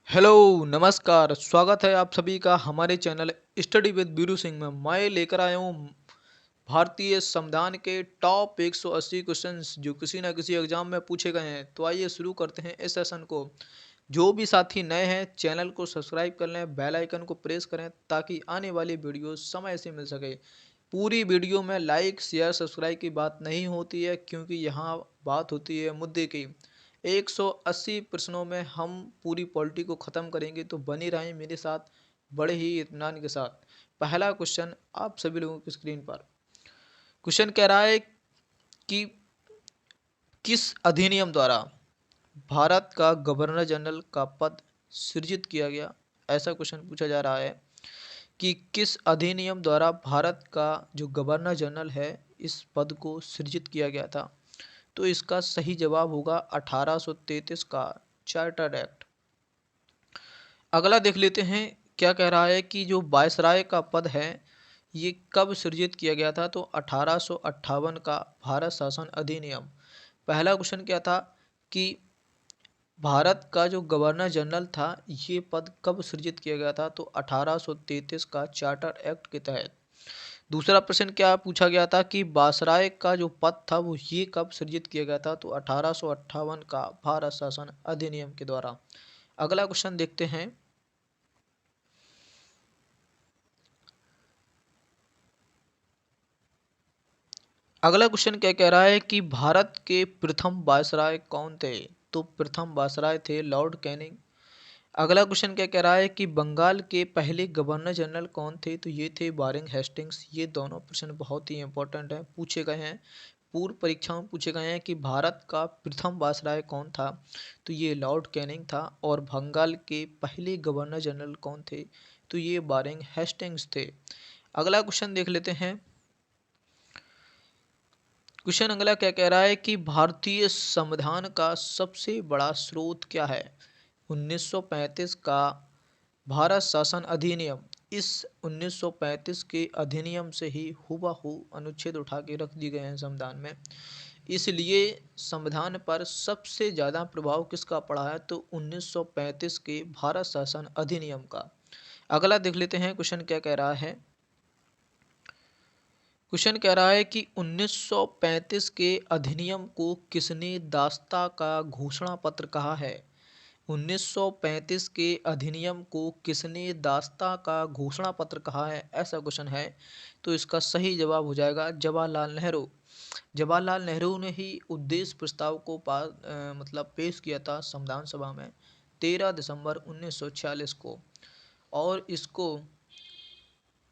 Hello, नमस्कार। स्वागत है आप सभी का हमारे channel study with Biru Singh में। मैं लेकर आया हूँ भारतीय संविधान के टॉप 180 क्वेश्चंस जो किसी न किसी एग्जाम में पूछे गए हैं। तो आइए शुरू करते हैं इस सेशन को। जो भी साथी नए हैं चैनल को सब्सक्राइब कर लें, बेल आइकन को प्रेस करें ताकि आने वाली वीडियो समय से मिल सके। पूरी वीडियो में लाइक शेयर सब्सक्राइब की बात नहीं होती है क्योंकि यहाँ बात होती है मुद्दे की। 180 प्रश्नों में हम पूरी पॉलिटी को ख़त्म करेंगे, तो बने रहें मेरे साथ बड़े ही इत्मीनान के साथ। पहला क्वेश्चन आप सभी लोगों की स्क्रीन पर। क्वेश्चन कह रहा है कि किस अधिनियम द्वारा भारत का गवर्नर जनरल का पद सृजित किया गया। ऐसा क्वेश्चन पूछा जा रहा है कि किस अधिनियम द्वारा भारत का जो गवर्नर जनरल है इस पद को सृजित किया गया था। तो इसका सही जवाब होगा 1833 का चार्टर एक्ट। अगला देख लेते हैं क्या कह रहा है कि जो वायसराय का पद है ये कब सृजित किया गया था। तो 1858 का भारत शासन अधिनियम। पहला क्वेश्चन क्या था कि भारत का जो गवर्नर जनरल था ये पद कब सृजित किया गया था। तो 1833 का चार्टर एक्ट के तहत। दूसरा प्रश्न क्या पूछा गया था कि वायसराय का जो पद था वो ये कब सृजित किया गया था। तो 1858 का भारत शासन अधिनियम के द्वारा। अगला क्वेश्चन देखते हैं। अगला क्वेश्चन क्या कह रहा है कि भारत के प्रथम वायसराय कौन थे। तो प्रथम वायसराय थे लॉर्ड कैनिंग। अगला क्वेश्चन क्या कह रहा है कि बंगाल के पहले गवर्नर जनरल कौन थे। तो ये थे वारेन हेस्टिंग्स। ये दोनों प्रश्न बहुत ही इंपॉर्टेंट हैं, पूछे गए हैं, पूर्व परीक्षाओं में पूछे गए हैं कि भारत का प्रथम वायसराय कौन था। तो ये लॉर्ड कैनिंग था। और बंगाल के पहले गवर्नर जनरल कौन थे। तो ये वारेन हेस्टिंग्स थे। अगला क्वेश्चन देख लेते हैं। क्वेश्चन अगला क्या कह रहा है कि भारतीय संविधान का सबसे बड़ा स्रोत क्या है। 1935 का भारत शासन अधिनियम। इस 1935 के अधिनियम से ही हुबहू अनुच्छेद उठा के रख दिए गए हैं संविधान में। इसलिए संविधान पर सबसे ज़्यादा प्रभाव किसका पड़ा है। तो 1935 के भारत शासन अधिनियम का। अगला देख लेते हैं क्वेश्चन क्या कह रहा है। क्वेश्चन कह रहा है कि 1935 के अधिनियम को किसने दास्ता का घोषणा पत्र कहा है। 1935 के अधिनियम को किसने दास्ता का घोषणा पत्र कहा है, ऐसा क्वेश्चन है। तो इसका सही जवाब हो जाएगा जवाहरलाल नेहरू। जवाहरलाल नेहरू ने ही उद्देश्य प्रस्ताव को मतलब पेश किया था संविधान सभा में 13 दिसंबर 1946 को। और इसको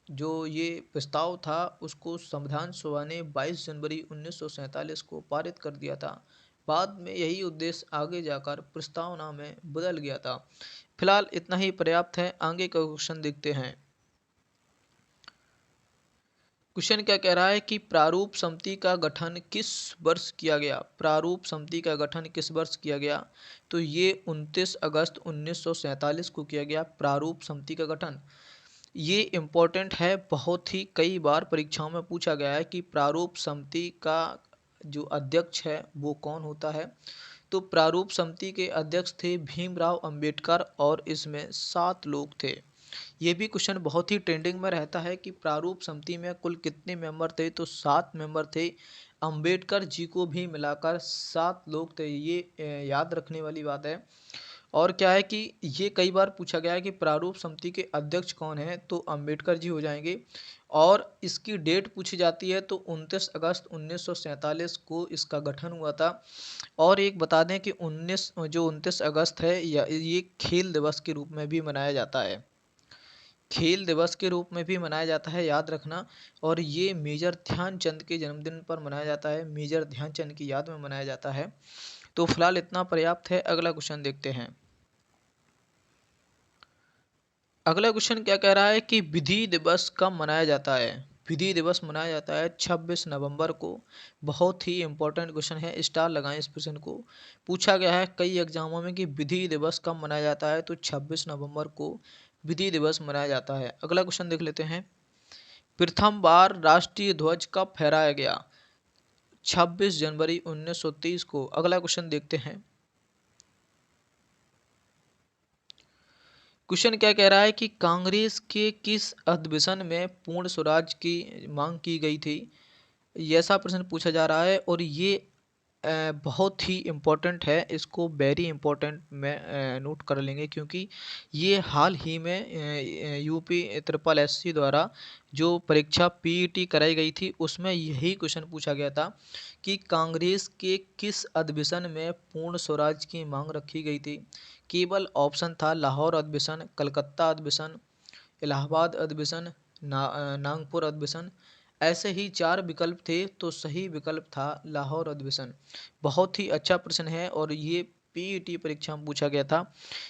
जो ये प्रस्ताव था उसको संविधान सभा ने 22 जनवरी 1947 को पारित कर दिया था। बाद में यही उद्देश्य आगे जाकर प्रस्तावना में बदल गया था। फिलहाल इतना ही पर्याप्त है। आगे का क्वेश्चन देखते हैं। क्वेश्चन क्या कह रहा है कि प्रारूप समिति का गठन किस वर्ष किया गया। प्रारूप समिति का गठन किस वर्ष किया गया। तो ये 29 अगस्त 1947 को किया गया प्रारूप समिति का गठन। ये इम्पोर्टेंट है, बहुत ही कई बार परीक्षाओं में पूछा गया है कि प्रारूप समिति का जो अध्यक्ष है वो कौन होता है। तो प्रारूप समिति के अध्यक्ष थे भीमराव अंबेडकर और इसमें 7 लोग थे। ये भी क्वेश्चन बहुत ही ट्रेंडिंग में रहता है कि प्रारूप समिति में कुल कितने मेंबर थे। तो 7 मेंबर थे। अंबेडकर जी को भी मिलाकर 7 लोग थे। ये याद रखने वाली बात है। और क्या है कि ये कई बार पूछा गया है कि प्रारूप समिति के अध्यक्ष कौन है। तो अंबेडकर जी हो जाएंगे। और इसकी डेट पूछी जाती है तो 29 अगस्त 1947 को इसका गठन हुआ था। और एक बता दें कि 29 अगस्त है ये खेल दिवस के रूप में भी मनाया जाता है। खेल दिवस के रूप में भी मनाया जाता है, याद रखना। और ये मेजर ध्यानचंद के जन्मदिन पर मनाया जाता है, मेजर ध्यानचंद की याद में मनाया जाता है। तो फिलहाल इतना पर्याप्त है। अगला क्वेश्चन देखते हैं। अगला क्वेश्चन क्या कह रहा है कि विधि दिवस कब मनाया जाता है। विधि दिवस मनाया जाता है 26 नवंबर को। बहुत ही इंपॉर्टेंट क्वेश्चन है, स्टार लगाएं इस प्रश्न को। पूछा गया है कई एग्जामों में कि विधि दिवस कब मनाया जाता है। तो 26 नवंबर को विधि दिवस मनाया जाता है। अगला क्वेश्चन देख लेते हैं। प्रथम बार राष्ट्रीय ध्वज कब फहराया गया। 26 जनवरी 1930 को। अगला क्वेश्चन देखते हैं। क्वेश्चन क्या कह रहा है कि कांग्रेस के किस अधिवेशन में पूर्ण स्वराज की मांग की गई थी? ये ऐसा प्रश्न पूछा जा रहा है और ये बहुत ही इम्पोर्टेंट है। इसको वेरी इम्पोर्टेंट में नोट कर लेंगे क्योंकि ये हाल ही में यूपी ट्रिपल एससी द्वारा जो परीक्षा पीईटी कराई गई थी उसमें यही क्वेश्चन पूछा गया था कि कांग्रेस के किस अधिवेशन में पूर्ण स्वराज की मांग रखी गई थी। केवल ऑप्शन था लाहौर अधिवेशन, कलकत्ता अधिवेशन, इलाहाबाद अधिवेशन, नागपुर अधिवेशन। ऐसे ही 4 विकल्प थे तो सही विकल्प था लाहौर अधिवेशन। बहुत ही अच्छा प्रश्न है और ये पीईटी परीक्षा में पूछा गया था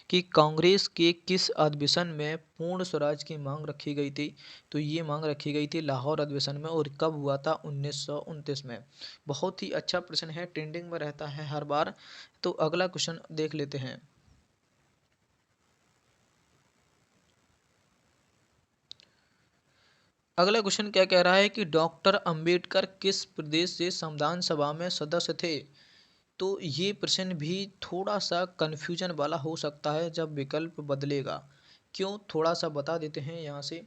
कि कांग्रेस के किस अधिवेशन में पूर्ण स्वराज की मांग रखी गई थी। तो ये मांग रखी गई थी लाहौर अधिवेशन में और कब हुआ था? 1929 में। बहुत ही अच्छा प्रश्न है, ट्रेंडिंग में रहता है हर बार। तो अगला क्वेश्चन देख लेते हैं। अगला क्वेश्चन क्या कह रहा है कि डॉक्टर अंबेडकर किस प्रदेश से संविधान सभा में सदस्य थे? तो ये प्रश्न भी थोड़ा सा कन्फ्यूजन वाला हो सकता है जब विकल्प बदलेगा। क्यों, थोड़ा सा बता देते हैं यहाँ से।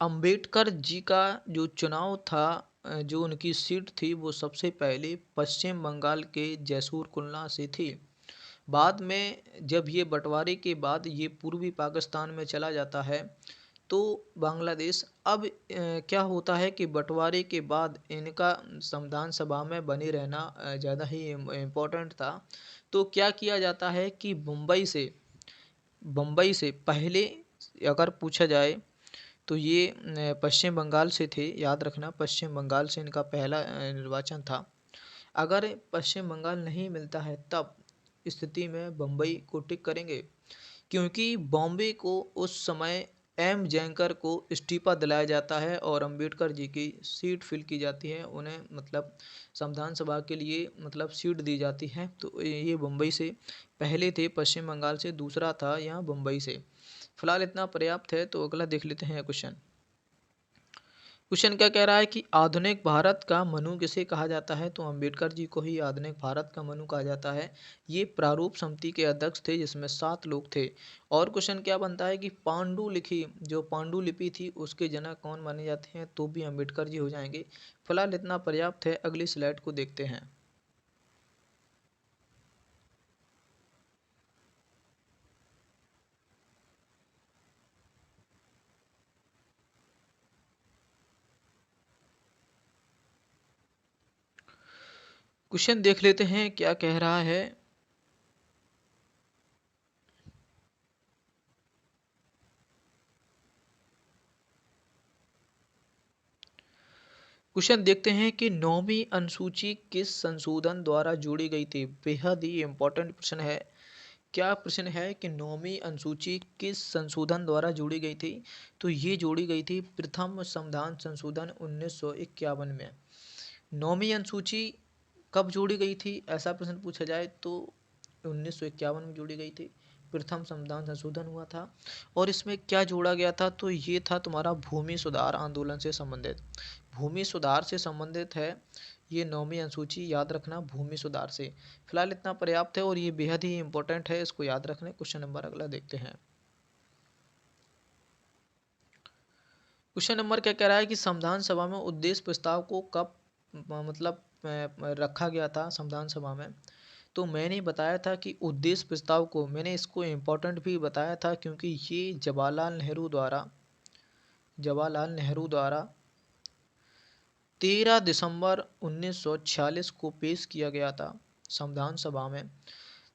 अंबेडकर जी का जो चुनाव था, जो उनकी सीट थी वो सबसे पहले पश्चिम बंगाल के जैसुर कुलना से थी। बाद में जब ये बंटवारे के बाद ये पूर्वी पाकिस्तान में चला जाता है तो बांग्लादेश। अब क्या होता है कि बंटवारे के बाद इनका संविधान सभा में बने रहना ज़्यादा ही इम्पोर्टेंट था। तो क्या किया जाता है कि बम्बई से पहले अगर पूछा जाए तो ये पश्चिम बंगाल से थे। याद रखना, पश्चिम बंगाल से इनका पहला निर्वाचन था। अगर पश्चिम बंगाल नहीं मिलता है तब स्थिति में बम्बई को टिक करेंगे क्योंकि बॉम्बे को उस समय एम जैंकर को इस्तीफा दिलाया जाता है और अंबेडकर जी की सीट फिल की जाती है। उन्हें मतलब संविधान सभा के लिए मतलब सीट दी जाती है। तो ये बम्बई से पहले थे, पश्चिम बंगाल से दूसरा था यहाँ बम्बई से। फिलहाल इतना पर्याप्त है। तो अगला देख लेते हैं क्वेश्चन। क्वेश्चन क्या कह रहा है कि आधुनिक भारत का मनु किसे कहा जाता है? तो अंबेडकर जी को ही आधुनिक भारत का मनु कहा जाता है। ये प्रारूप समिति के अध्यक्ष थे जिसमें 7 लोग थे। और क्वेश्चन क्या बनता है कि पांडुलिपि, जो पांडुलिपि थी उसके जनक कौन माने जाते हैं? तो भी अंबेडकर जी हो जाएंगे। फिलहाल इतना पर्याप्त है। अगली स्लाइड को देखते हैं। क्वेश्चन देख लेते हैं क्या कह रहा है। क्वेश्चन देखते हैं कि 9वीं अनुसूची किस संशोधन द्वारा जोड़ी गई थी? बेहद ही इंपॉर्टेंट प्रश्न है। क्या प्रश्न है कि 9वीं अनुसूची किस संशोधन द्वारा जोड़ी गई थी? तो ये जोड़ी गई थी प्रथम संविधान संशोधन 1951 में। 9वीं अनुसूची कब जोड़ी गई थी ऐसा प्रश्न पूछा जाए तो 1951 में जोड़ी गई थी। प्रथम संविधान संशोधन हुआ था और इसमें क्या जोड़ा गया था? तो ये था तुम्हारा भूमि सुधार आंदोलन से संबंधित। भूमि सुधार से संबंधित है ये 9वीं अनुसूची। याद रखना, भूमि सुधार से। फिलहाल इतना पर्याप्त है और ये बेहद ही इंपॉर्टेंट है, इसको याद रखना। क्वेश्चन नंबर अगला देखते हैं। क्वेश्चन नंबर क्या कह रहा है कि संविधान सभा में उद्देश्य प्रस्ताव को कब मतलब रखा गया था संविधान सभा में? तो मैंने बताया था कि उद्देश्य प्रस्ताव को मैंने इसको इम्पोर्टेंट भी बताया था क्योंकि ये जवाहरलाल नेहरू द्वारा 13 दिसंबर 1946 को पेश किया गया था संविधान सभा में।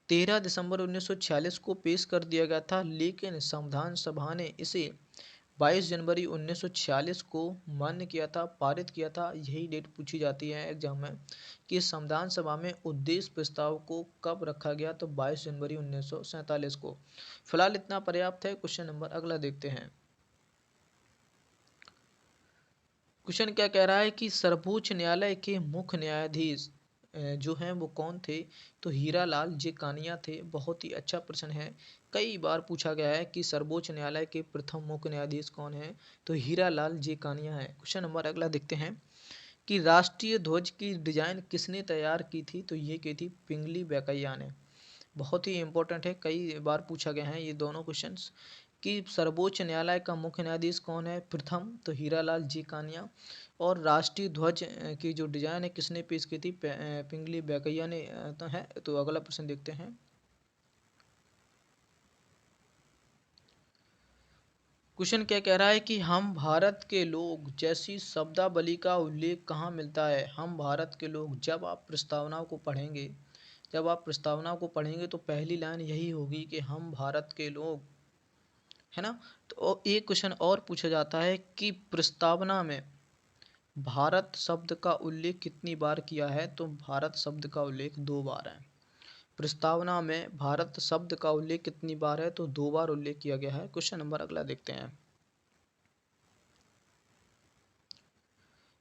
13 दिसंबर 1946 को पेश कर दिया गया था लेकिन संविधान सभा ने इसे 22 जनवरी 1946 को मान्य किया था, पारित किया था। यही डेट पूछी जाती है एग्जाम में कि संविधान सभा में उद्देश्य प्रस्ताव को कब रखा गया? तो 22 जनवरी 1947 को। फिलहाल इतना पर्याप्त है। क्वेश्चन नंबर अगला देखते हैं। क्वेश्चन क्या कह रहा है कि सर्वोच्च न्यायालय के मुख्य न्यायाधीश जो हैं वो कौन थे? तो हीरालाल जे कानिया थे। बहुत ही अच्छा प्रश्न है। कई बार पूछा गया है कि सर्वोच्च न्यायालय के प्रथम मुख्य न्यायाधीश कौन है? तो हीरालाल जे कानिया है। क्वेश्चन नंबर अगला देखते हैं कि राष्ट्रीय ध्वज की डिजाइन किसने तैयार की थी? तो ये की थी पिंगली वेंकैया ने। बहुत ही इंपॉर्टेंट है, कई बार पूछा गया है ये दोनों क्वेश्चंस। कि सर्वोच्च न्यायालय का मुख्य न्यायाधीश कौन है? प्रथम तो हीरालाल जी कानिया। और राष्ट्रीय ध्वज की जो डिजाइन है किसने पेश की थी? पिंगली बैकैया ने तो है। तो अगला प्रश्न देखते हैं। क्वेश्चन क्या कह रहा है कि हम भारत के लोग जैसी शब्दावली का उल्लेख कहाँ मिलता है? हम भारत के लोग, जब आप प्रस्तावना को पढ़ेंगे तो पहली लाइन यही होगी कि हम भारत के लोग, है ना। तो एक क्वेश्चन और पूछा जाता है कि प्रस्तावना में भारत शब्द का उल्लेख कितनी बार किया है? तो भारत शब्द का उल्लेख 2 बार है। प्रस्तावना में भारत शब्द का उल्लेख कितनी बार है? तो 2 बार उल्लेख किया गया है। क्वेश्चन नंबर अगला देखते हैं।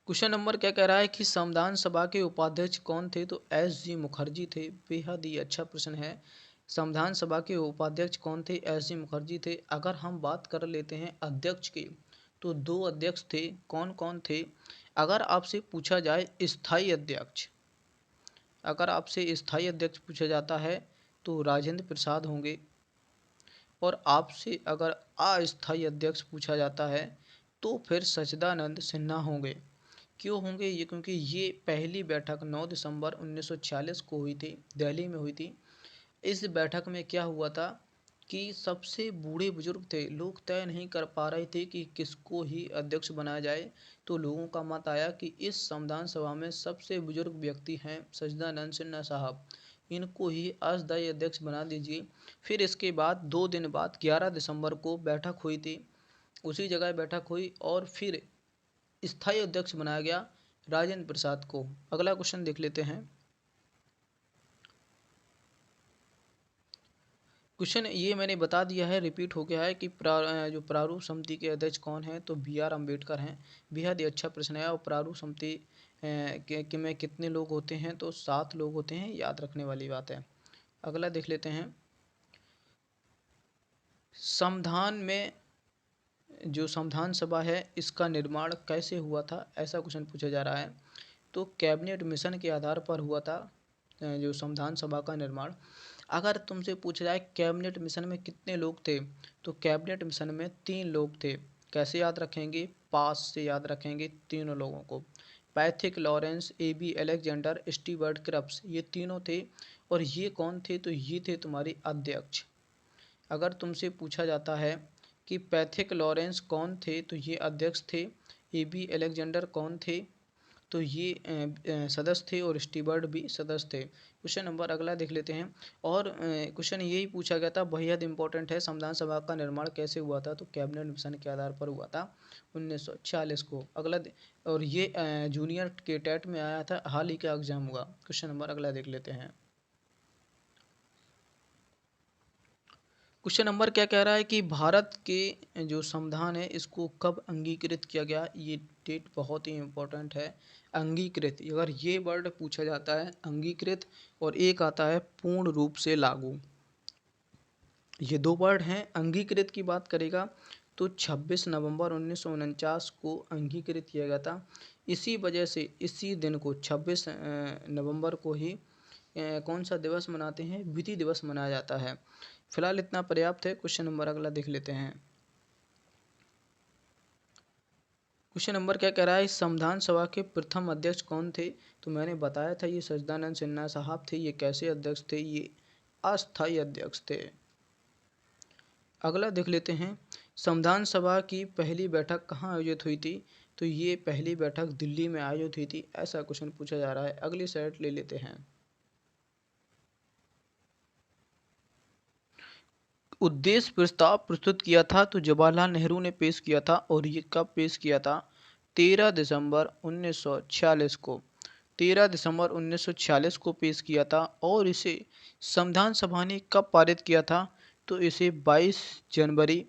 क्वेश्चन नंबर क्या कह रहा है कि संविधान सभा के उपाध्यक्ष कौन थे? तो एस जी मुखर्जी थे। बेहद ही अच्छा प्रश्न है। संविधान सभा के उपाध्यक्ष कौन थे? एस जी मुखर्जी थे। अगर हम बात कर लेते हैं अध्यक्ष की, तो 2 अध्यक्ष थे। कौन कौन थे? अगर आपसे पूछा जाए स्थायी अध्यक्ष, अगर आपसे स्थायी अध्यक्ष पूछा जाता है तो राजेंद्र प्रसाद होंगे। और आपसे अगर अस्थायी अध्यक्ष पूछा जाता है तो फिर सच्चिदानंद सिन्हा होंगे। क्यों होंगे ये? क्योंकि ये पहली बैठक 9 दिसंबर 1946 को हुई थी, दिल्ली में हुई थी। इस बैठक में क्या हुआ था कि सबसे बूढ़े बुजुर्ग थे, लोग तय नहीं कर पा रहे थे कि किसको ही अध्यक्ष बनाया जाए। तो लोगों का मत आया कि इस संविधान सभा में सबसे बुजुर्ग व्यक्ति हैं सच्चिदानंद सिन्हा साहब, इनको ही अस्थायी अध्यक्ष बना दीजिए। फिर इसके बाद 2 दिन बाद 11 दिसंबर को बैठक हुई थी, उसी जगह बैठक हुई और फिर स्थायी अध्यक्ष बनाया गया राजेंद्र प्रसाद को। अगला क्वेश्चन देख लेते हैं। क्वेश्चन ये मैंने बता दिया है, रिपीट हो गया है कि जो प्रारूप समिति के अध्यक्ष कौन है? तो बी आर अम्बेडकर हैं। बेहद ही अच्छा प्रश्न है। और प्रारूप समिति में कितने लोग होते हैं? तो 7 लोग होते हैं, याद रखने वाली बात है। अगला देख लेते हैं। संविधान में जो संविधान सभा है इसका निर्माण कैसे हुआ था? ऐसा क्वेश्चन पूछा जा रहा है। तो कैबिनेट मिशन के आधार पर हुआ था जो संविधान सभा का निर्माण। अगर तुमसे पूछा जाए कैबिनेट मिशन में कितने लोग थे? तो कैबिनेट मिशन में 3 लोग थे। कैसे याद रखेंगे? पास से याद रखेंगे तीनों लोगों को। Pethick Lawrence, A B Alexander, Stewart Cripps, ये तीनों थे। और ये कौन थे? तो ये थे तुम्हारे अध्यक्ष। अगर तुमसे पूछा जाता है कि पैथिक लॉरेंस कौन थे? तो ये अध्यक्ष थे। ए बी अलेक्जेंडर कौन थे? तो ये सदस्य थे। और स्टीवर्ट भी सदस्य थे। क्वेश्चन नंबर अगला देख लेते हैं। और क्वेश्चन यही पूछा गया था, बेहद इंपॉर्टेंट है, संविधान सभा का निर्माण कैसे हुआ था? तो कैबिनेट मिशन के आधार पर हुआ था 1946 को। और ये जूनियर के टेट में आया था, हाल ही का एग्जाम हुआ। क्वेश्चन नंबर अगला देख लेते हैं। क्वेश्चन नंबर क्या कह रहा है कि भारत के जो संविधान है इसको कब अंगीकृत किया गया? ये डेट बहुत ही इम्पोर्टेंट है। अंगीकृत, अगर ये वर्ड पूछा जाता है अंगीकृत, और एक आता है पूर्ण रूप से लागू, ये 2 वर्ड हैं। अंगीकृत की बात करेगा तो 26 नवंबर 1949 को अंगीकृत किया गया था। इसी वजह से इसी दिन को 26 नवंबर को ही कौन सा दिवस मनाते हैं? विधि दिवस मनाया जाता है। फिलहाल इतना पर्याप्त है। क्वेश्चन नंबर अगला देख लेते हैं। क्वेश्चन नंबर क्या कह रहा है? संविधान सभा के प्रथम अध्यक्ष कौन थे? तो मैंने बताया था ये सच्चिदानंद सिन्हा साहब थे। ये कैसे अध्यक्ष थे? ये अस्थायी अध्यक्ष थे। अगला देख लेते हैं। संविधान सभा की पहली बैठक कहाँ आयोजित हुई थी? तो ये पहली बैठक दिल्ली में आयोजित हुई थी। ऐसा क्वेश्चन पूछा जा रहा है। अगली स्लाइड ले लेते हैं। उद्देश्य प्रस्ताव प्रस्तुत किया था तो जवाहरलाल नेहरू ने पेश किया था। और ये कब पेश किया था? 13 दिसंबर 1946 को। 13 दिसंबर 1946 को पेश किया था। और इसे संविधान सभा ने कब पारित किया था? तो इसे 22 जनवरी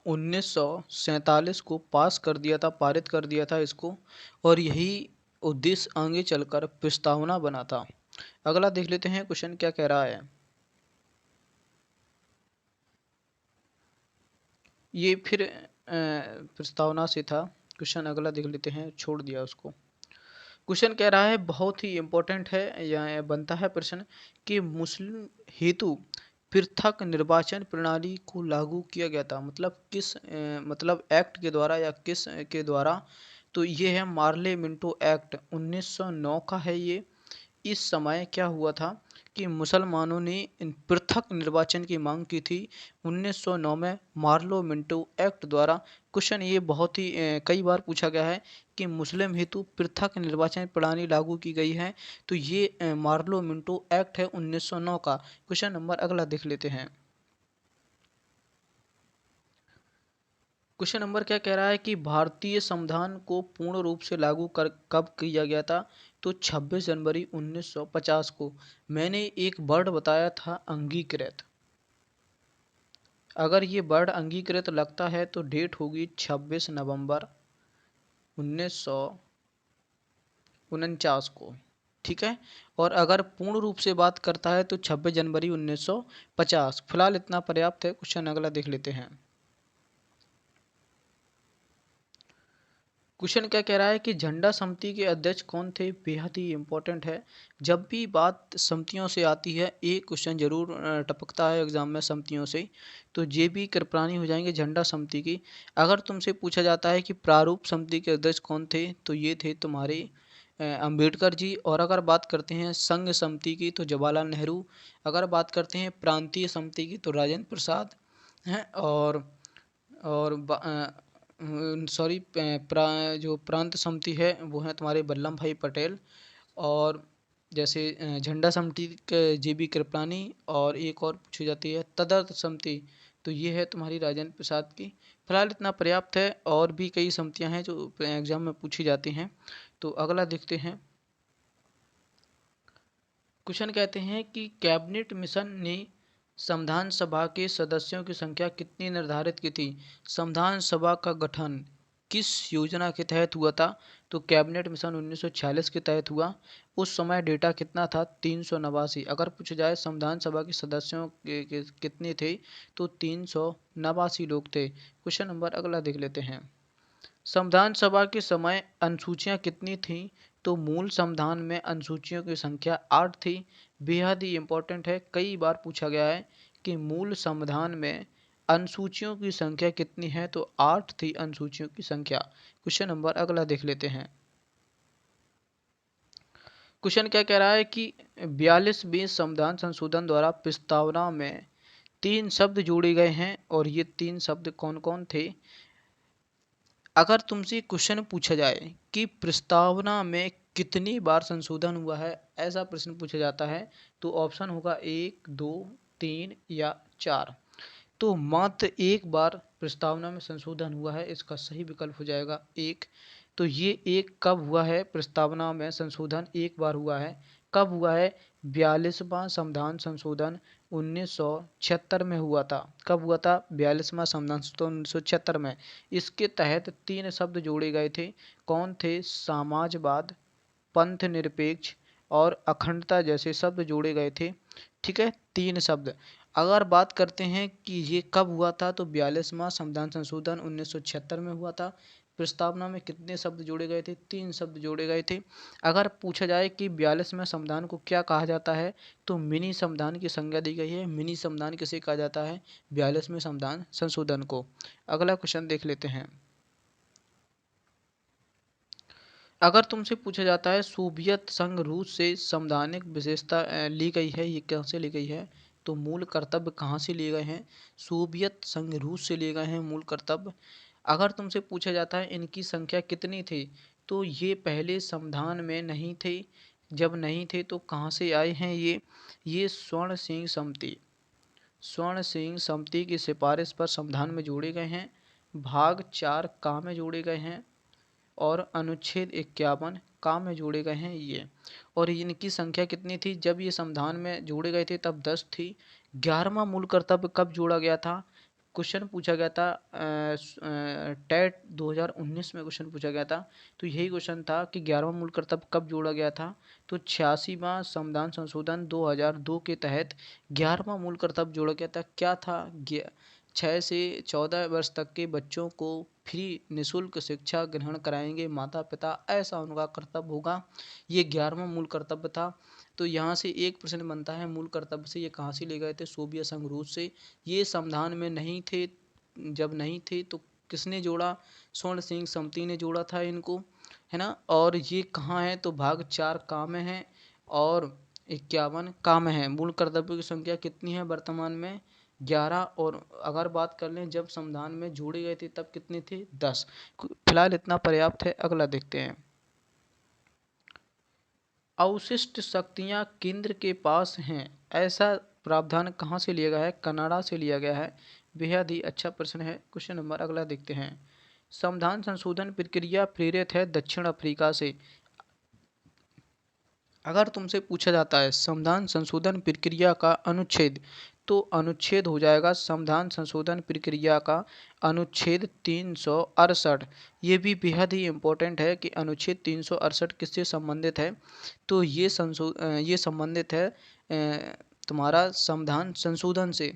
1947 को पास कर दिया था, पारित कर दिया था इसको। और यही उद्देश्य आगे चलकर प्रस्तावना बना था। अगला देख लेते हैं क्वेश्चन क्या कह रहा है। ये फिर प्रस्तावना से था। क्वेश्चन अगला देख लेते हैं, छोड़ दिया उसको। क्वेश्चन कह रहा है, बहुत ही इम्पोर्टेंट है, यह बनता है प्रश्न कि मुस्लिम हेतु पृथक निर्वाचन प्रणाली को लागू किया गया था? मतलब किस मतलब एक्ट के द्वारा या किस के द्वारा? तो ये है मार्ले मिंटो एक्ट 1909 का है ये। इस समय क्या हुआ था कि मुसलमानों ने इन पृथक निर्वाचन की मांग की थी 1909 में मार्लो मिंटो एक्ट द्वारा। क्वेश्चन ये बहुत ही कई बार पूछा गया है कि मुस्लिम हेतु पृथक निर्वाचन प्रणाली लागू की गई है। तो ये मार्लो मिंटो एक्ट है 1909 का। क्वेश्चन नंबर अगला देख लेते हैं। क्वेश्चन नंबर क्या कह रहा है कि भारतीय संविधान को पूर्ण रूप से लागू कर कब किया गया था? तो 26 जनवरी 1950 को। मैंने एक वर्ड बताया था अंगीकृत। अगर ये वर्ड अंगीकृत लगता है तो डेट होगी 26 नवंबर 1949 को। ठीक है। और अगर पूर्ण रूप से बात करता है तो 26 जनवरी 1950। फिलहाल इतना पर्याप्त है। क्वेश्चन अगला देख लेते हैं। क्वेश्चन क्या कह रहा है कि झंडा समिति के अध्यक्ष कौन थे? बेहद ही इंपॉर्टेंट है। जब भी बात समितियों से आती है एक क्वेश्चन जरूर टपकता है एग्जाम में समितियों से। तो जे बी कृपलानी हो जाएंगे झंडा समिति की। अगर तुमसे पूछा जाता है कि प्रारूप समिति के अध्यक्ष कौन थे तो ये थे तुम्हारे अंबेडकर जी। और अगर बात करते हैं संघ समिति की तो जवाहरलाल नेहरू। अगर बात करते हैं प्रांतीय समिति की तो राजेंद्र प्रसाद हैं। और सॉरी जो प्रांत समिति है वो है तुम्हारे वल्लभ भाई पटेल। और जैसे झंडा समिति के जे बी कृपलानी। और एक और पूछी जाती है तदर्थ समिति तो ये है तुम्हारी राजेंद्र प्रसाद की। फिलहाल इतना पर्याप्त है। और भी कई समितियां हैं जो एग्जाम में पूछी जाती हैं। तो अगला देखते हैं। क्वेश्चन कहते हैं कि कैबिनेट मिशन ने संविधान सभा के सदस्यों की संख्या कितनी निर्धारित की थी? संविधान सभा का गठन किस योजना के तहत हुआ था? तो कैबिनेट मिशन 1946 के तहत हुआ। उस समय डेटा कितना था? 389। अगर पूछा जाए संविधान सभा के सदस्यों के कितने थे तो 389 लोग थे। क्वेश्चन नंबर अगला देख लेते हैं। संविधान सभा के समय अनुसूचियां कितनी थीं? तो मूल संविधान में अनुसूचियों की संख्या 8 थी। बेहद ही इम्पोर्टेंट है। कई बार पूछा गया है कि मूल संविधान में अनुसूचियों की संख्या कितनी है? तो 8 थी अनुसूचियों की संख्या। क्वेश्चन नंबर अगला देख लेते हैं। क्वेश्चन क्या कह रहा है कि 42वें संविधान संशोधन द्वारा प्रस्तावना में 3 शब्द जोड़े गए हैं। और ये 3 शब्द कौन कौन थे? अगर तुमसे क्वेश्चन पूछा जाए कि प्रस्तावना में कितनी बार संशोधन हुआ है, ऐसा प्रश्न पूछा जाता है तो ऑप्शन होगा 1, 2, 3 या 4। तो मात्र एक बार प्रस्तावना में संशोधन हुआ है। इसका सही विकल्प हो जाएगा 1। तो ये एक कब हुआ है? प्रस्तावना में संशोधन एक बार हुआ है। कब हुआ है? 42वां संविधान संशोधन 1976 में हुआ था। कब हुआ था? 42वां संविधान संशोधन 1976 में। इसके तहत 3 शब्द जोड़े गए थे। कौन थे? समाजवाद, पंथ निरपेक्ष और अखंडता जैसे शब्द जोड़े गए थे। ठीक है, 3 शब्द। अगर बात करते हैं कि ये कब हुआ था तो 42वां संविधान संशोधन 1976 में हुआ था। प्रस्तावना में कितने शब्द जोड़े गए थे? 3 शब्द जोड़े गए थे। अगर पूछा जाए कि 42वें संविधान को क्या कहा जाता है तो मिनी संविधान की संज्ञा दी गई है। मिनी संविधान किसे कहा जाता है? 42वें संविधान संशोधन को। अगला क्वेश्चन देख लेते हैं। अगर तुमसे पूछा जाता है सोवियत संघ रूस से संवैधानिक विशेषता ली गई है, ये कहाँ से ली गई है? तो मूल कर्तव्य कहाँ से लिए गए हैं? सोवियत संघ रूस से लिए गए हैं मूल कर्तव्य। अगर तुमसे पूछा जाता है इनकी संख्या कितनी थी तो ये पहले संविधान में नहीं थे। जब नहीं थे तो कहाँ से आए हैं ये स्वर्ण सिंह समिति। स्वर्ण सिंह समिति की सिफारिश पर संविधान में जोड़े गए हैं। भाग 4 का में जोड़े गए हैं। और अनुच्छेद 51 का में जोड़े गए हैं ये। और इनकी संख्या कितनी थी? जब ये संविधान में जोड़े गए थे तब 10 थी। 11वां मूल कर्तव्य कब जोड़ा गया था? क्वेश्चन पूछा गया था टेट 2019 में क्वेश्चन पूछा गया था। तो यही क्वेश्चन था कि 11वां मूल कर्तव्य कब जोड़ा गया था? तो 86वां संविधान संशोधन 2002 के तहत 11वां मूल कर्तव्य जोड़ा गया था। क्या था? 6 से 14 वर्ष तक के बच्चों को फ्री निःशुल्क शिक्षा ग्रहण कराएंगे माता पिता, ऐसा उनका कर्तव्य होगा। ये 11वां मूल कर्तव्य था। तो यहाँ से एक प्रश्न बनता है, मूल कर्तव्य से ये कहाँ से ले गए थे? सोवियत संघ रूस से। ये संविधान में नहीं थे, जब नहीं थे तो किसने जोड़ा? स्वर्ण सिंह समती ने जोड़ा था इनको, है ना। और ये कहाँ है? तो भाग 4 काम में है और 51 काम है। मूल कर्तव्यों की संख्या कितनी है वर्तमान में? 11। और अगर बात कर लें जब संविधान में जोड़े गए थे तब कितने थे? 10। फिलहाल इतना पर्याप्त है, अगला देखते हैं। अवशिष्ट शक्तियां केंद्र के पास हैं, ऐसा प्रावधान कहाँ से लिया गया है? कनाडा से लिया गया है। बेहद ही अच्छा प्रश्न है। क्वेश्चन नंबर अगला देखते हैं। संविधान संशोधन प्रक्रिया प्रेरित है दक्षिण अफ्रीका से। अगर तुमसे पूछा जाता है संविधान संशोधन प्रक्रिया का अनुच्छेद, तो अनुच्छेद हो जाएगा संविधान संशोधन प्रक्रिया का अनुच्छेद 368। ये भी बेहद ही इम्पोर्टेंट है कि अनुच्छेद 368 किससे संबंधित है? तो ये संबंधित है तुम्हारा संविधान संशोधन से।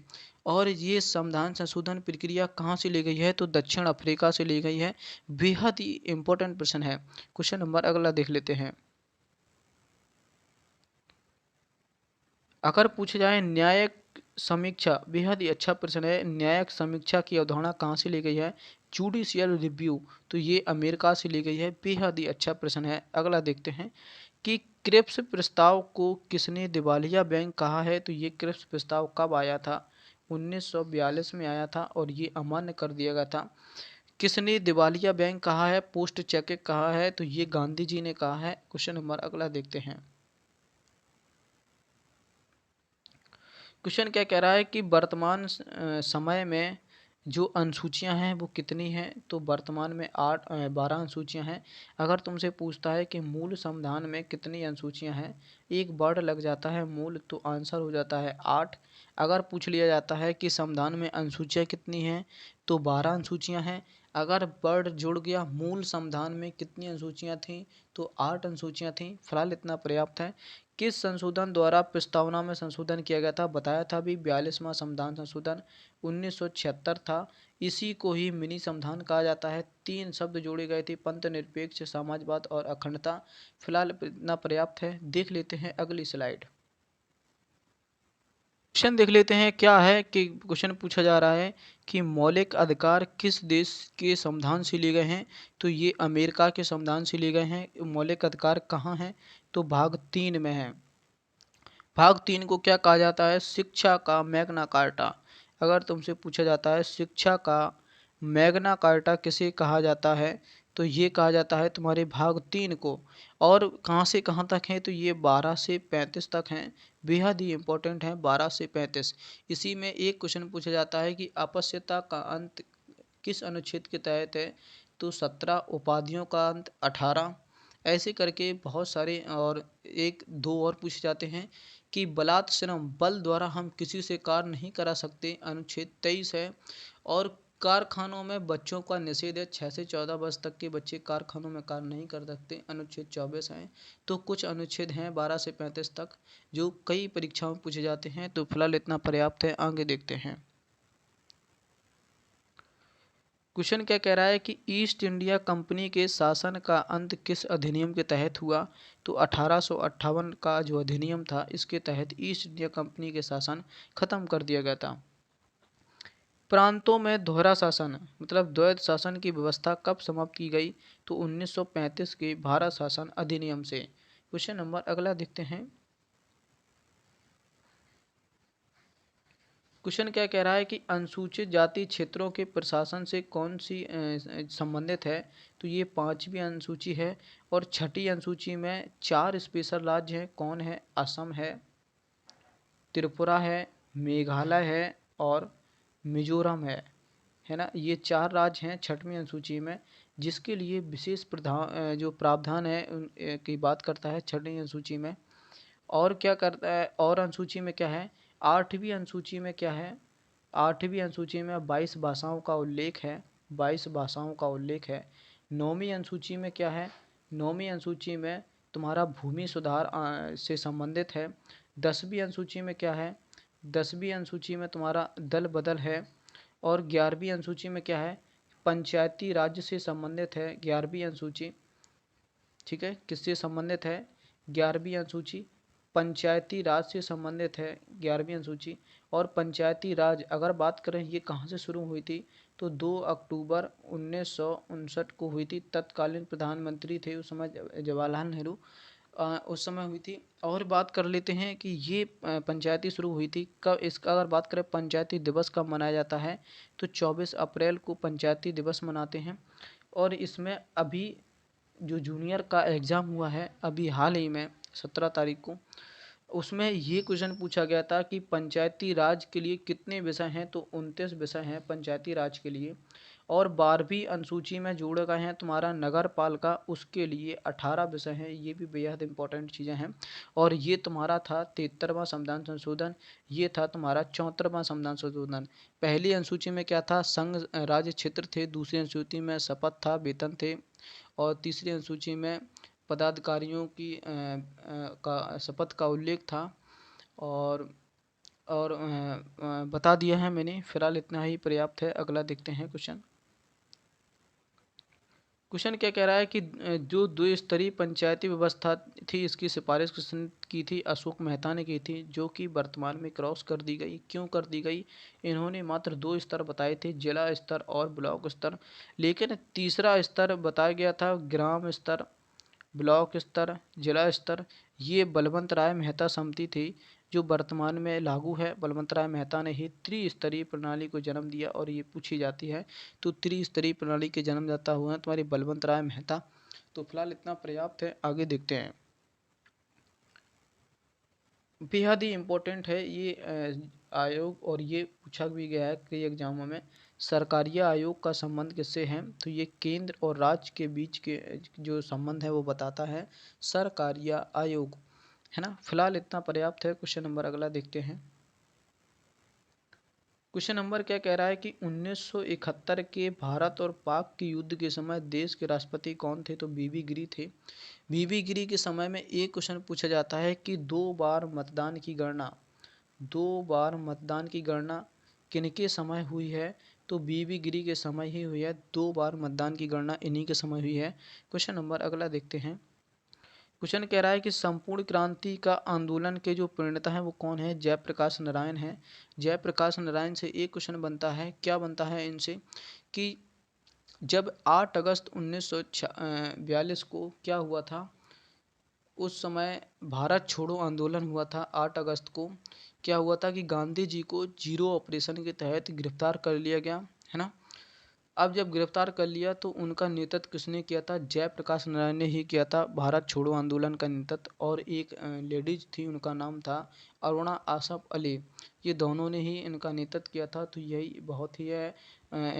और ये संविधान संशोधन प्रक्रिया कहाँ से ली गई है? तो दक्षिण अफ्रीका से ली गई है। बेहद ही इम्पोर्टेंट प्रश्न है। क्वेश्चन नंबर अगला देख लेते हैं। अगर पूछा जाए न्यायिक समीक्षा, बेहद ही अच्छा प्रश्न है। न्यायिक समीक्षा की अवधारणा कहाँ से ली गई है? जुडिशियल रिव्यू, तो ये अमेरिका से ली गई है। बेहद ही अच्छा प्रश्न है। अगला देखते हैं कि क्रिप्स प्रस्ताव को किसने दिवालिया बैंक कहा है? तो ये क्रिप्स प्रस्ताव कब आया था? 1942 में आया था और ये अमान्य कर दिया गया था। किसने दिवालिया बैंक कहा है? पोस्ट चेक कहा है, तो ये गांधी जी ने कहा है। क्वेश्चन नंबर अगला देखते हैं। क्वेश्चन क्या कह रहा है कि वर्तमान समय में जो अनुसूचियां हैं वो कितनी हैं? तो वर्तमान में 12 अनुसूचियां हैं। अगर तुमसे पूछता है कि मूल संविधान में कितनी अनुसूचियां हैं, एक वर्ड लग जाता है मूल, तो आंसर हो जाता है 8। अगर पूछ लिया जाता है कि संविधान में अनुसूचियां कितनी हैं, तो 12 अनुसूचियां हैं। अगर वर्ड जुड़ गया मूल संविधान में कितनी अनुसूचियां थीं, तो 8 अनुसूचियां थीं। फिलहाल इतना पर्याप्त है। किस संशोधन द्वारा प्रस्तावना में संशोधन किया गया था? बताया था भी 42वां संविधान संशोधन 1976 था। इसी को ही मिनी संविधान कहा जाता है। 3 शब्द जोड़े गए थे, पंथ निरपेक्ष, समाजवाद और अखंडता। फिलहाल इतना पर्याप्त है। देख लेते हैं अगली स्लाइड। क्वेश्चन देख लेते हैं क्या है कि क्वेश्चन पूछा जा रहा है कि मौलिक अधिकार किस देश के संविधान से लिए गए हैं? तो ये अमेरिका के संविधान से लिए गए हैं। मौलिक अधिकार कहाँ हैं? तो भाग 3 में है। भाग 3 को क्या कहा जाता है? शिक्षा का मैग्ना कार्टा। अगर तुमसे पूछा जाता है शिक्षा का मैग्ना कार्टा किसे कहा जाता है, तो ये कहा जाता है तुम्हारे भाग 3 को। और कहाँ से कहाँ तक है? तो ये 12 से 35 तक हैं। बेहद ही इंपॉर्टेंट है 12 से 35। इसी में एक क्वेश्चन पूछा जाता है कि अपस्यता का अंत किस अनुच्छेद के तहत है? तो 17। उपाधियों का अंत 18। ऐसे करके बहुत सारे, और एक दो और पूछे जाते हैं कि बलात् श्रम, बल द्वारा हम किसी से कार्य नहीं करा सकते, अनुच्छेद 23 है। और कारखानों में बच्चों का निषेध है, 6 से 14 वर्ष तक के बच्चे कारखानों में कार्य नहीं कर सकते, अनुच्छेद 24 है। तो कुछ अनुच्छेद हैं 12 से 35 तक जो कई परीक्षाओं में पूछे जाते हैं। तो फिलहाल इतना पर्याप्त है, आगे देखते हैं। क्वेश्चन क्या कह रहा है कि ईस्ट इंडिया कंपनी के शासन का अंत किस अधिनियम के तहत हुआ? तो 1858 का जो अधिनियम था इसके तहत ईस्ट इंडिया कंपनी के शासन खत्म कर दिया गया था। प्रांतों में दोहरा शासन मतलब द्वैध शासन की व्यवस्था कब समाप्त की गई? तो 1935 के भारत शासन अधिनियम से। क्वेश्चन नंबर अगला देखते हैं। क्वेश्चन क्या कह रहा है कि अनुसूचित जाति क्षेत्रों के प्रशासन से कौन सी संबंधित है? तो ये 5वीं अनुसूची है। और 6ठी अनुसूची में 4 स्पेशल राज्य हैं। कौन है? असम है, त्रिपुरा है, मेघालय है और मिजोरम है ना। ये 4 राज्य हैं 6वीं अनुसूची में, जिसके लिए विशेष जो प्रावधान है की बात करता है 6वीं अनुसूची में। और क्या करता है? और अनुसूची में क्या है? 8वीं अनुसूची में क्या है? 8वीं अनुसूची में 22 भाषाओं का उल्लेख है। 22 भाषाओं का उल्लेख है। 9वीं अनुसूची में क्या है? 9वीं अनुसूची में तुम्हारा भूमि सुधार से संबंधित है। 10वीं अनुसूची में क्या है? 10वीं अनुसूची में तुम्हारा दल बदल है। और 11वीं अनुसूची में क्या है? पंचायती राज्य से संबंधित है 11वीं अनुसूची। ठीक है, किससे संबंधित है? 11वीं अनुसूची पंचायती राज से संबंधित है 11वीं अनुसूची। और पंचायती राज अगर बात करें ये कहाँ से शुरू हुई थी, तो 2 अक्टूबर 1959 को हुई थी। तत्कालीन प्रधानमंत्री थे उस समय जवाहरलाल नेहरू, उस समय हुई थी। और बात कर लेते हैं कि ये पंचायती शुरू हुई थी कब। इसका अगर बात करें पंचायती दिवस कब मनाया जाता है, तो 24 अप्रैल को पंचायती दिवस मनाते हैं। और इसमें अभी जो जूनियर का एग्ज़ाम हुआ है अभी हाल ही में 17 तारीख को, उसमें ये क्वेश्चन पूछा गया था कि पंचायती राज के लिए कितने विषय हैं, तो 29 विषय हैं पंचायती राज के लिए। और 12वीं अनुसूची में जोड़े गए हैं तुम्हारा नगर पालिका, उसके लिए 18 विषय हैं। ये भी बेहद इंपॉर्टेंट चीज़ें हैं। और ये तुम्हारा था 73वां संविधान संशोधन, ये था तुम्हारा 74वां संविधान संशोधन। पहली अनुसूची में क्या था, संघ राज्य क्षेत्र थे। दूसरी अनुसूची में शपथ था, वेतन थे। और तीसरी अनुसूची में पदाधिकारियों की का शपथ का उल्लेख था। और बता दिया है मैंने, फिलहाल इतना ही पर्याप्त है। अगला देखते हैं क्वेश्चन। क्वेश्चन क्या कह रहा है कि जो द्विस्तरीय पंचायती व्यवस्था थी इसकी सिफारिश किसने की थी, अशोक मेहता ने की थी, जो कि वर्तमान में क्रॉस कर दी गई। क्यों कर दी गई, इन्होंने मात्र 2 स्तर बताए थे, जिला स्तर और ब्लॉक स्तर। लेकिन तीसरा स्तर बताया गया था ग्राम स्तर, ब्लॉक स्तर, जिला स्तर। ये बलवंत राय मेहता समिति थी जो वर्तमान में लागू है। बलवंत राय मेहता ने ही त्रिस्तरीय प्रणाली को जन्म दिया और ये पूछी जाती है। तो त्रिस्तरीय प्रणाली के जन्मदाता हुए हैं तुम्हारे बलवंत राय मेहता। तो फिलहाल इतना पर्याप्त है, आगे देखते हैं। बेहद ही इम्पोर्टेंट है ये आयोग, और ये पूछा भी गया है कई एग्जामों में। सरकारिया आयोग का संबंध किससे है, तो ये केंद्र और राज्य के बीच के जो संबंध है वो बताता है सरकारिया आयोग, है ना। फिलहाल इतना पर्याप्त है। क्वेश्चन नंबर अगला देखते हैं। क्वेश्चन नंबर क्या कह रहा है कि 1971 के भारत और पाक के युद्ध के समय देश के राष्ट्रपति कौन थे, तो बीबी गिरी थे। बीबी गिरी के समय में एक क्वेश्चन पूछा जाता है कि 2 बार मतदान की गणना, 2 बार मतदान की गणना किनके समय हुई है, तो बीबी गिरी के समय ही हुई है। 2 बार मतदान की गणना इन्हीं के समय हुई है। क्वेश्चन नंबर अगला देखते हैं। क्वेश्चन कह रहा है कि संपूर्ण क्रांति का आंदोलन के जो प्रणेता है वो कौन है, जयप्रकाश नारायण है। जयप्रकाश नारायण से एक क्वेश्चन बनता है, क्या बनता है इनसे, कि जब 8 अगस्त 1942 को क्या हुआ था, उस समय भारत छोड़ो आंदोलन हुआ था। 8 अगस्त को क्या हुआ था कि गांधी जी को जीरो ऑपरेशन के तहत गिरफ्तार कर लिया गया, है ना। अब जब गिरफ्तार कर लिया तो उनका नेतृत्व किसने किया था, जयप्रकाश नारायण ने ही किया था भारत छोड़ो आंदोलन का नेतृत्व। और एक लेडीज थी, उनका नाम था अरुणा आसफ अली। ये दोनों ने ही इनका नेतृत्व किया था। तो यही बहुत ही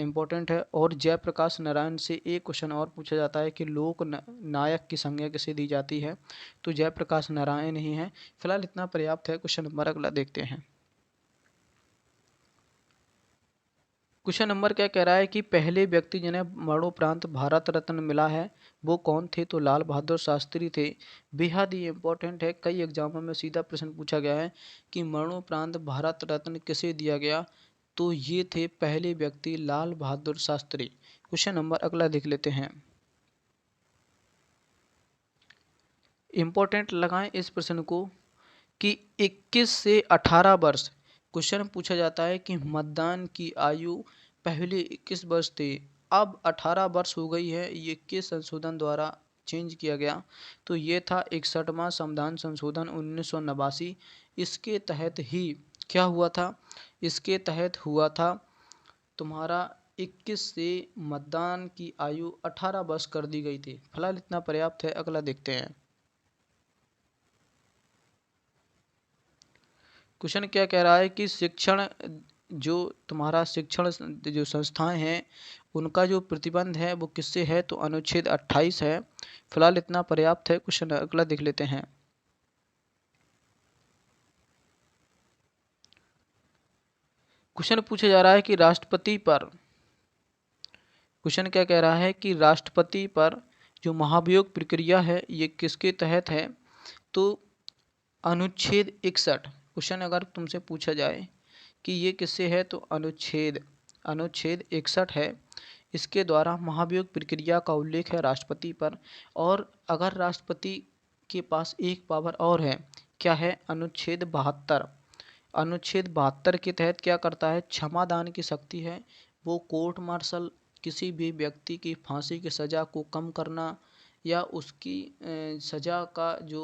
इम्पोर्टेंट है। और जयप्रकाश नारायण से एक क्वेश्चन और पूछा जाता है कि लोक नायक की संज्ञा किसे दी जाती है, तो जयप्रकाश नारायण ही है। फिलहाल इतना पर्याप्त है। क्वेश्चन नंबर अगला देखते हैं। क्वेश्चन नंबर क्या कह रहा है कि पहले व्यक्ति जिन्हें मरणोपरांत भारत रत्न मिला है वो कौन थे, तो लाल बहादुर शास्त्री थे। बेहद ही इम्पोर्टेंट है, कई एग्जामों में सीधा प्रश्न पूछा गया है कि मरणोपरांत भारत रत्न किसे दिया गया, तो ये थे पहले व्यक्ति लाल बहादुर शास्त्री। क्वेश्चन नंबर अगला देख लेते हैं। इम्पोर्टेंट लगाएं इस प्रश्न को कि 21 से 18 वर्ष, क्वेश्चन पूछा जाता है कि मतदान की आयु पहले 21 वर्ष थी, अब 18 वर्ष हो गई है। ये किस संशोधन द्वारा चेंज किया गया, तो ये था 61वां संविधान संशोधन 1989। इसके तहत ही क्या हुआ था, इसके तहत हुआ था तुम्हारा 21 से मतदान की आयु 18 वर्ष कर दी गई थी। फिलहाल इतना पर्याप्त है, अगला देखते हैं। क्वेश्चन क्या कह रहा है कि शिक्षण, जो तुम्हारा शिक्षण जो संस्थाएं हैं उनका जो प्रतिबंध है वो किससे है, तो अनुच्छेद 28 है। फिलहाल इतना पर्याप्त है। क्वेश्चन अगला देख लेते हैं। क्वेश्चन पूछा जा रहा है कि राष्ट्रपति पर, क्वेश्चन क्या कह रहा है कि राष्ट्रपति पर जो महाभियोग प्रक्रिया है ये किसके तहत है, तो अनुच्छेद 61। क्वेश्चन अगर तुमसे पूछा जाए कि ये किससे है, तो अनुच्छेद अनुच्छेद 61 है। इसके द्वारा महाभियोग प्रक्रिया का उल्लेख है राष्ट्रपति पर। और अगर राष्ट्रपति के पास एक पावर और है क्या है? अनुच्छेद 72। अनुच्छेद 72 के तहत क्या करता है? क्षमादान की शक्ति है। वो कोर्ट मार्शल किसी भी व्यक्ति की फांसी की सज़ा को कम करना या उसकी सज़ा का जो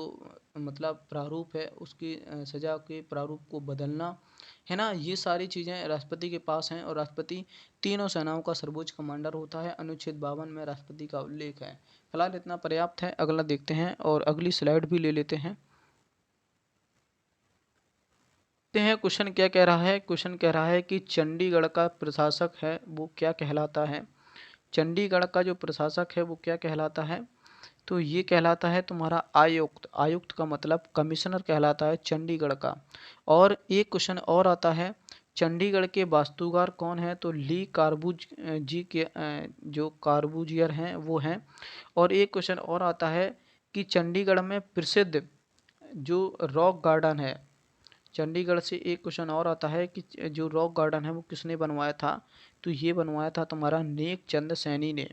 मतलब प्रारूप है उसकी सज़ा के प्रारूप को बदलना, है ना? ये सारी चीज़ें राष्ट्रपति के पास हैं और राष्ट्रपति तीनों सेनाओं का सर्वोच्च कमांडर होता है। अनुच्छेद 52 में राष्ट्रपति का उल्लेख है। फिलहाल इतना पर्याप्त है। अगला देखते हैं और अगली स्लाइड भी ले लेते हैं। क्वेश्चन क्या कह रहा है? क्वेश्चन कह रहा है कि चंडीगढ़ का प्रशासक है वो क्या कहलाता है? चंडीगढ़ का जो प्रशासक है वो क्या कहलाता है? तो ये कहलाता है तुम्हारा आयुक्त। आयुक्त का मतलब कमिश्नर कहलाता है चंडीगढ़ का। और एक क्वेश्चन और आता है, चंडीगढ़ के वास्तुकार कौन है? तो ली कार्बूज जी के जो कार्बूजियर हैं वो हैं। और एक क्वेश्चन और आता है कि चंडीगढ़ में प्रसिद्ध जो रॉक गार्डन है, चंडीगढ़ से एक क्वेश्चन और आता है कि जो रॉक गार्डन है वो किसने बनवाया था? तो ये बनवाया था तुम्हारा नेक चंद सैनी ने।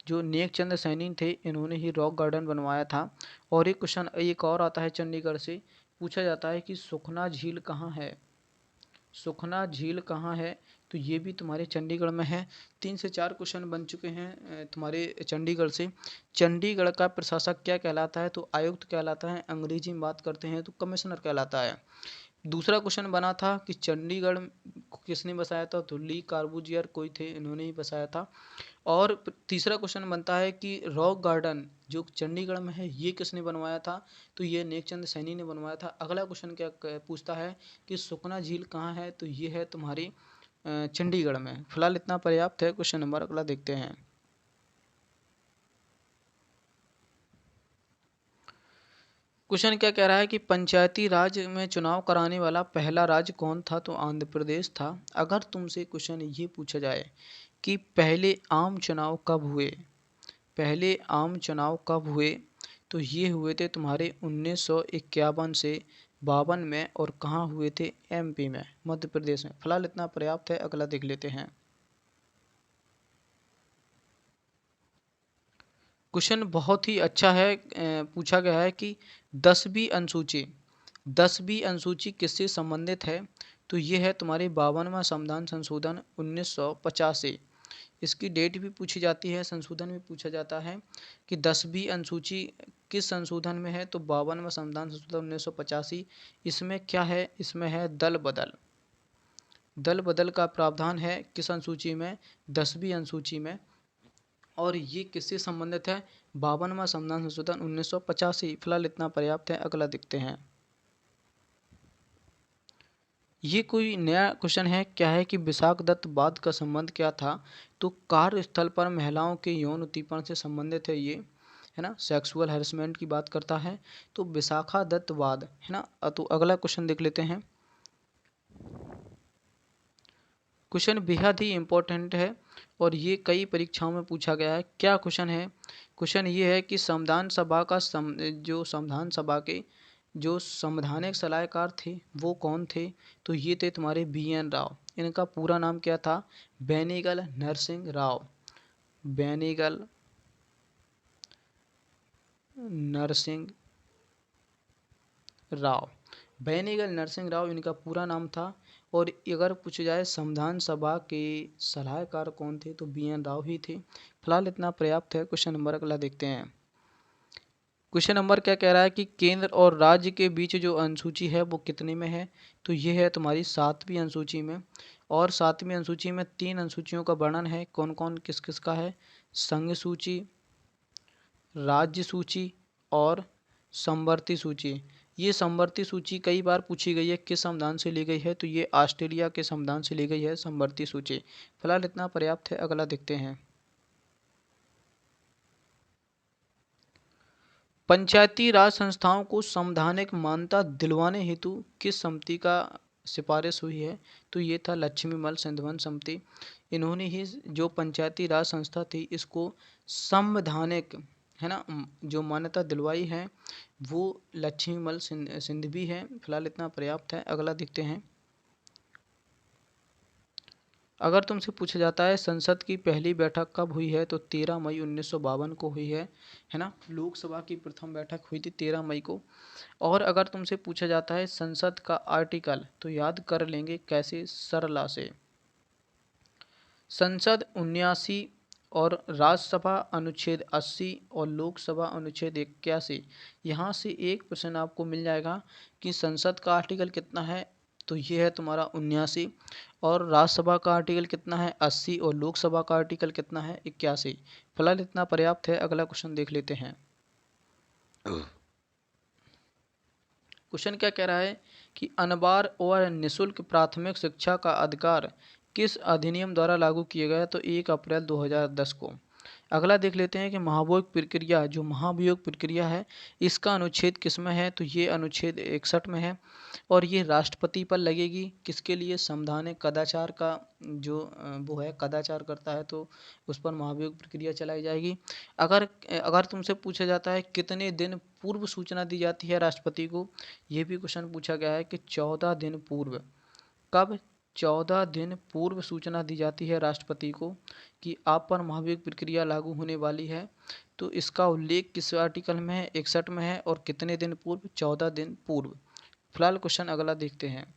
जो नेक चंद सैनी थे इन्होंने ही रॉक गार्डन बनवाया था। और एक क्वेश्चन एक और आता है चंडीगढ़ से, पूछा जाता है कि सुखना झील कहाँ है? सुखना झील कहाँ है? तो ये भी तुम्हारे चंडीगढ़ में है। 3 से 4 क्वेश्चन बन चुके हैं तुम्हारे चंडीगढ़ से। चंडीगढ़ का प्रशासक क्या कहलाता है? तो आयुक्त कहलाता है। अंग्रेजी में बात करते हैं तो कमिश्नर कहलाता है। दूसरा क्वेश्चन बना था कि चंडीगढ़ को किसने बसाया था? तो ली कार्बूजियर कोई थे, इन्होंने ही बसाया था। और तीसरा क्वेश्चन बनता है कि रॉक गार्डन जो चंडीगढ़ में है ये किसने बनवाया था? तो ये नेकचंद सैनी ने बनवाया था। अगला क्वेश्चन क्या पूछता है कि सुखना झील कहाँ है? तो ये है तुम्हारी चंडीगढ़ में। फिलहाल इतना पर्याप्त है। क्वेश्चन नंबर अगला देखते हैं। क्वेश्चन क्या कह रहा है कि पंचायती राज में चुनाव कराने वाला पहला राज्य कौन था? तो आंध्र प्रदेश था। अगर तुमसे क्वेश्चन ये पूछा जाए कि पहले आम चुनाव कब हुए? पहले आम चुनाव कब हुए? तो ये हुए थे तुम्हारे 1951 से 52 में। और कहाँ हुए थे? एमपी में, मध्य प्रदेश में। फिलहाल इतना पर्याप्त है। अगला देख लेते हैं। क्वेश्चन बहुत ही अच्छा है। पूछा गया है कि 10वीं अनुसूची 10वीं अनुसूची किससे संबंधित है? तो ये है तुम्हारे 52वां संविधान संशोधन 1985। इसकी डेट भी पूछी जाती है, संशोधन भी पूछा जाता है कि 10वीं अनुसूची किस संशोधन में है? तो 52वां संविधान संशोधन 1985। इसमें क्या है? इसमें है दल बदल। दल बदल का प्रावधान है किस अनुसूची में? 10वीं अनुसूची में। और ये किससे संबंधित है? 52वां संविधान संशोधन 1985। फिलहाल इतना पर्याप्त है। अगला देखते हैं। ये कोई नया क्वेश्चन है। क्या है कि विशाख दत्त वाद का संबंध क्या था? तो कार्यस्थल पर महिलाओं के यौन उत्पीड़न से संबंधित है ये, है ना? सेक्सुअल हैरेसमेंट की बात करता है। तो विशाखा दत्त वाद, है ना? तो अगला क्वेश्चन देख लेते हैं। क्वेश्चन बेहद ही इम्पोर्टेंट है और ये कई परीक्षाओं में पूछा गया है। क्या क्वेश्चन है? क्वेश्चन ये है कि संविधान सभा का जो संविधान सभा के जो संवैधानिक सलाहकार थे वो कौन थे? तो ये थे तुम्हारे BN राव। इनका पूरा नाम क्या था? बेनीगल नरसिंह राव। बेनीगल नरसिंह राव। बेनीगल नरसिंह राव इनका पूरा नाम था। और अगर पूछा जाए संविधान सभा के सलाहकार कौन थे? तो BN राव ही थे। फिलहाल इतना पर्याप्त है। क्वेश्चन नंबर अगला देखते हैं। क्वेश्चन नंबर क्या कह रहा है कि केंद्र और राज्य के बीच जो अनुसूची है वो कितने में है? तो ये है तुम्हारी 7वीं अनुसूची में। और 7वीं अनुसूची में 3 अनुसूचियों का वर्णन है। कौन कौन किस किस का है? संघ सूची, राज्य सूची और समवर्ती सूची। ये समवर्ती सूची कई बार पूछी गई है। किस संविधान से ली गई है? तो ये ऑस्ट्रेलिया के संविधान से ली गई है समवर्ती सूची। फिलहाल इतना पर्याप्त है। अगला देखते हैं। पंचायती राज संस्थाओं को संवैधानिक मान्यता दिलवाने हेतु किस समिति का सिफारिश हुई है? तो ये था लक्ष्मीमल सिंधवन समिति। इन्होंने ही जो पंचायती राज संस्था थी इसको संवैधानिक, है ना, जो मान्यता दिलवाई है वो लक्ष्मीमल सिंधवी है। फिलहाल इतना पर्याप्त है। अगला देखते हैं। अगर तुमसे पूछा जाता है संसद की पहली बैठक कब हुई है, तो 13 मई 1952 को हुई है ना। लोकसभा की प्रथम बैठक हुई थी 13 मई को। और अगर तुमसे पूछा जाता है संसद का आर्टिकल, तो याद कर लेंगे कैसे, सरला से। संसद 79 और राज्यसभा अनुच्छेद 80 और लोकसभा अनुच्छेद 81। यहाँ से एक प्रश्न आपको मिल जाएगा कि संसद का आर्टिकल कितना है, तो ये है तुम्हारा 79, और राज्यसभा का आर्टिकल कितना है 80, और लोकसभा का आर्टिकल कितना है 81। फिलहाल इतना पर्याप्त है, अगला क्वेश्चन देख लेते हैं। क्वेश्चन क्या कह रहा है कि अनबार और निशुल्क प्राथमिक शिक्षा का अधिकार किस अधिनियम द्वारा लागू किया गया, तो 1 अप्रैल 2010 को। अगला देख लेते हैं कि महाभियोग प्रक्रिया, जो महाभियोग प्रक्रिया है, इसका अनुच्छेद किस में है, तो ये अनुच्छेद 61 में है। और ये राष्ट्रपति पर लगेगी, किसके लिए, संवैधानिक कदाचार का जो वो है, कदाचार करता है तो उस पर महाभियोग प्रक्रिया चलाई जाएगी। अगर अगर तुमसे पूछा जाता है कितने दिन पूर्व सूचना दी जाती है राष्ट्रपति को, ये भी क्वेश्चन पूछा गया है कि 14 दिन पूर्व। कब, 14 दिन पूर्व सूचना दी जाती है राष्ट्रपति को कि आप पर महाभियोग प्रक्रिया लागू होने वाली है। तो इसका उल्लेख किस आर्टिकल में है, 61 में है, और कितने दिन पूर्व, 14 दिन पूर्व। फिलहाल क्वेश्चन अगला देखते हैं।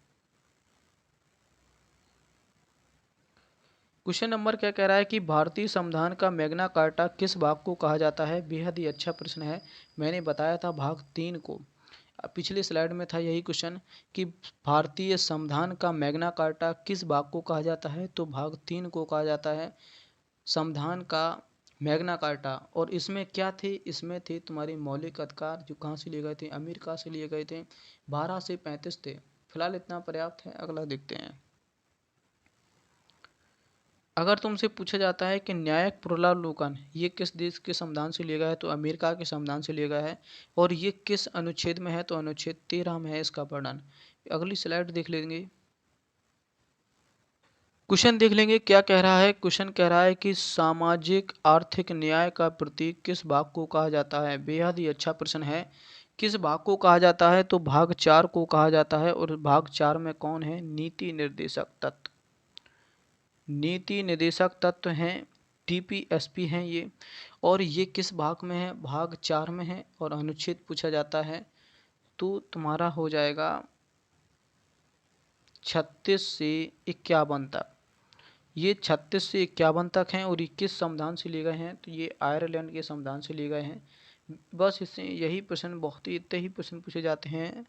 क्वेश्चन नंबर क्या कह रहा है कि भारतीय संविधान का मैग्ना कार्टा किस भाग को कहा जाता है। बेहद ही अच्छा प्रश्न है, मैंने बताया था भाग 3 को। पिछले स्लाइड में था यही क्वेश्चन कि भारतीय संविधान का मैग्ना कार्टा किस भाग को कहा जाता है, तो भाग 3 को कहा जाता है संविधान का मैग्ना कार्टा। और इसमें क्या थे, इसमें थे तुम्हारे मौलिक अधिकार, जो कहाँ से लिए गए थे, अमेरिका से लिए गए थे, 12 से 35 थे। फिलहाल इतना पर्याप्त है, अगला देखते हैं। अगर तुमसे पूछा जाता है कि न्यायिक पुनरावलोकन ये किस देश के संविधान से लिया गया है, तो अमेरिका के संविधान से लिया गया है। और ये किस अनुच्छेद में है, तो अनुच्छेद 13 में है इसका वर्णन। अगली स्लाइड देख लेंगे। क्वेश्चन देख लेंगे क्या कह रहा है। क्वेश्चन कह रहा है कि सामाजिक आर्थिक न्याय का प्रतीक किस भाग को कहा जाता है। बेहद ही अच्छा प्रश्न है, किस भाग को कहा जाता है, तो भाग 4 को कहा जाता है। और भाग 4 में कौन है, नीति निर्देशक तत्व। नीति निर्देशक तत्व हैं, टीपीएसपी हैं ये। और ये किस भाग में है, भाग 4 में है। और अनुच्छेद पूछा जाता है तो तुम्हारा हो जाएगा 36 से 51 तक। ये 36 से 51 तक हैं। और ये किस संविधान से लिए गए हैं, तो ये आयरलैंड के संविधान से लिए गए हैं। बस इससे यही प्रश्न, बहुत ही इतने ही प्रश्न पूछे जाते हैं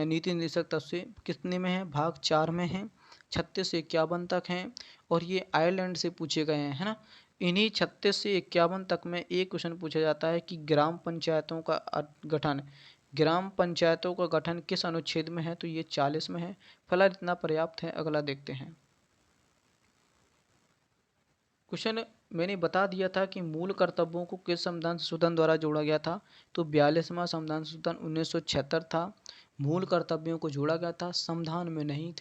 नीति निर्देशक तत्व से। कितने में है, भाग 4 में है, 36 से 51 तक हैं। और ये आयरलैंड से पूछे गए हैं, है ना। इन्हीं 36 से 51 तक में एक क्वेश्चन पूछा जाता है कि ग्राम पंचायतों का गठन, ग्राम पंचायतों का गठन किस अनुच्छेद में है, तो ये 40 में है। फिलहाल इतना पर्याप्त है, अगला देखते हैं। क्वेश्चन मैंने बता दिया था कि मूल कर्तव्यों को किस संविधान संशोधन द्वारा जोड़ा गया था, तो 42वां संविधान संशोधन 1976 था। मूल कर्तव्यों को जोड़ा गया था, संविधान में नहीं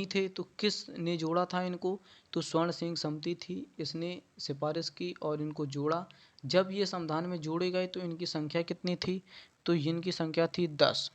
थे तो किस ने जोड़ा था इनको, तो स्वर्ण सिंह समिति थी, इसने सिफारिश की और इनको जोड़ा। जब ये संविधान में जोड़े गए तो इनकी संख्या कितनी थी, तो इनकी संख्या थी 10।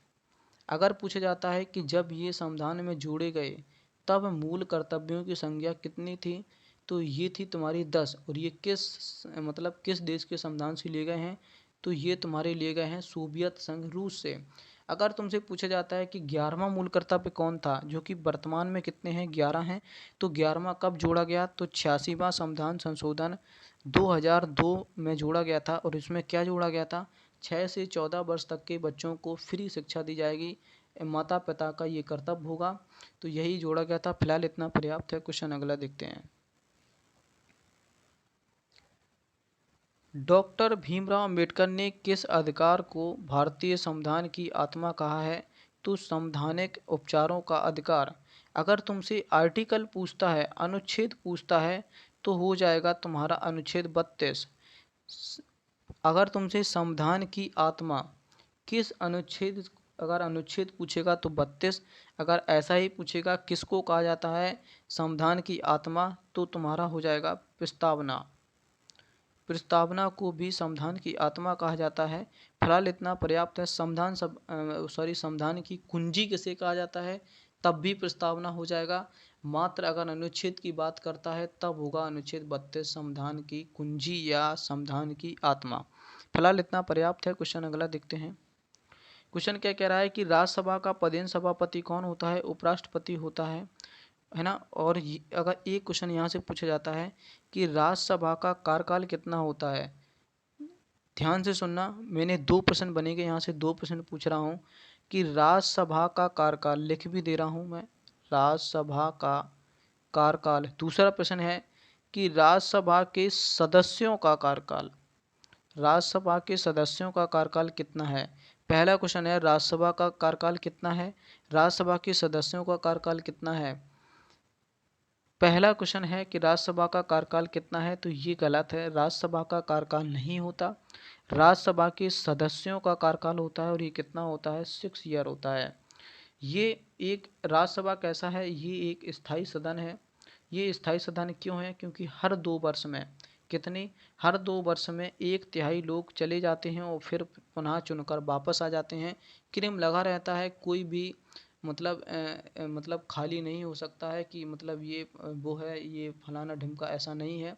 अगर पूछा जाता है कि जब ये संविधान में जोड़े गए तब मूल कर्तव्यों की संख्या कितनी थी, तो ये थी तुम्हारी 10। और ये किस देश के संविधान से लिए गए हैं, तो ये तुम्हारे लिए गए हैं सोवियत संघ रूस से। अगर तुमसे पूछा जाता है कि 11वां मूल कर्तव्य कौन था, जो कि वर्तमान में कितने हैं, 11 हैं, तो 11वां कब जोड़ा गया, तो 86वां संविधान संशोधन 2002 में जोड़ा गया था। और इसमें क्या जोड़ा गया था, 6 से 14 वर्ष तक के बच्चों को फ्री शिक्षा दी जाएगी, माता पिता का ये कर्तव्य होगा। तो यही जोड़ा गया था। फिलहाल इतना पर्याप्त है, क्वेश्चन अगला देखते हैं। डॉक्टर भीमराव अंबेडकर ने किस अधिकार को भारतीय संविधान की आत्मा कहा है, तो संवैधानिक उपचारों का अधिकार। अगर तुमसे आर्टिकल पूछता है, अनुच्छेद पूछता है, तो हो जाएगा तुम्हारा अनुच्छेद 32। अगर तुमसे संविधान की आत्मा किस अनुच्छेद, अगर अनुच्छेद पूछेगा तो 32। अगर ऐसा ही पूछेगा किसको कहा जाता है संविधान की आत्मा, तो तुम्हारा हो जाएगा प्रस्तावना। प्रस्तावना को भी संविधान की आत्मा कहा जाता है। फिलहाल इतना पर्याप्त है। संविधान की कुंजी किसे कहा जाता है, तब भी प्रस्तावना हो जाएगा। मात्र अगर अनुच्छेद की बात करता है तब होगा अनुच्छेद 32 संविधान की कुंजी या संविधान की आत्मा। फिलहाल इतना पर्याप्त है। क्वेश्चन अगला देखते हैं। क्वेश्चन क्या कह रहा है कि राज्यसभा का पदेन सभापति कौन होता है? उपराष्ट्रपति होता है ना। और अगर एक क्वेश्चन यहाँ से पूछा जाता है कि राज्यसभा का कार्यकाल कितना होता है, ध्यान से सुनना, मैंने दो प्रश्न बनेंगे, यहाँ से दो प्रश्न पूछ रहा हूँ कि राज्यसभा का कार्यकाल, लिख भी दे रहा हूँ मैं, राज्यसभा का कार्यकाल। दूसरा प्रश्न है कि राज्यसभा के सदस्यों का कार्यकाल, राज्यसभा के सदस्यों का कार्यकाल कितना है। पहला क्वेश्चन है राज्यसभा का कार्यकाल कितना है, राज्यसभा के सदस्यों का कार्यकाल कितना है। पहला क्वेश्चन है कि राज्यसभा का कार्यकाल कितना है, तो ये गलत है। राज्यसभा का कार्यकाल नहीं होता, राज्यसभा के सदस्यों का कार्यकाल होता है और ये कितना होता है, 6 ईयर होता है। ये एक राज्यसभा कैसा है, ये एक स्थायी सदन है। ये स्थायी सदन क्यों है, क्योंकि हर 2 वर्ष में कितने, हर 2 वर्ष में 1/3 लोग चले जाते हैं और फिर पुनः चुनकर वापस आ जाते हैं। क्रम लगा रहता है, कोई भी मतलब खाली नहीं हो सकता है कि मतलब ये वो है, ये फलाना ढिमका, ऐसा नहीं है।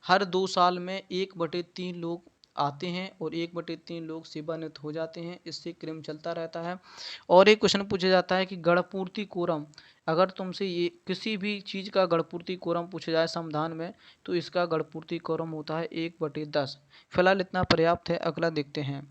हर 2 साल में 1/3 लोग आते हैं और 1/3 लोग सेवानिवृत्त हो जाते हैं। इससे क्रम चलता रहता है। और एक क्वेश्चन पूछा जाता है कि गणपूर्ति कोरम, अगर तुमसे ये किसी भी चीज़ का गणपूर्ति कोरम पूछा जाए संविधान में, तो इसका गणपूर्ति कोरम होता है 1/10। फिलहाल इतना पर्याप्त है। अगला देखते हैं।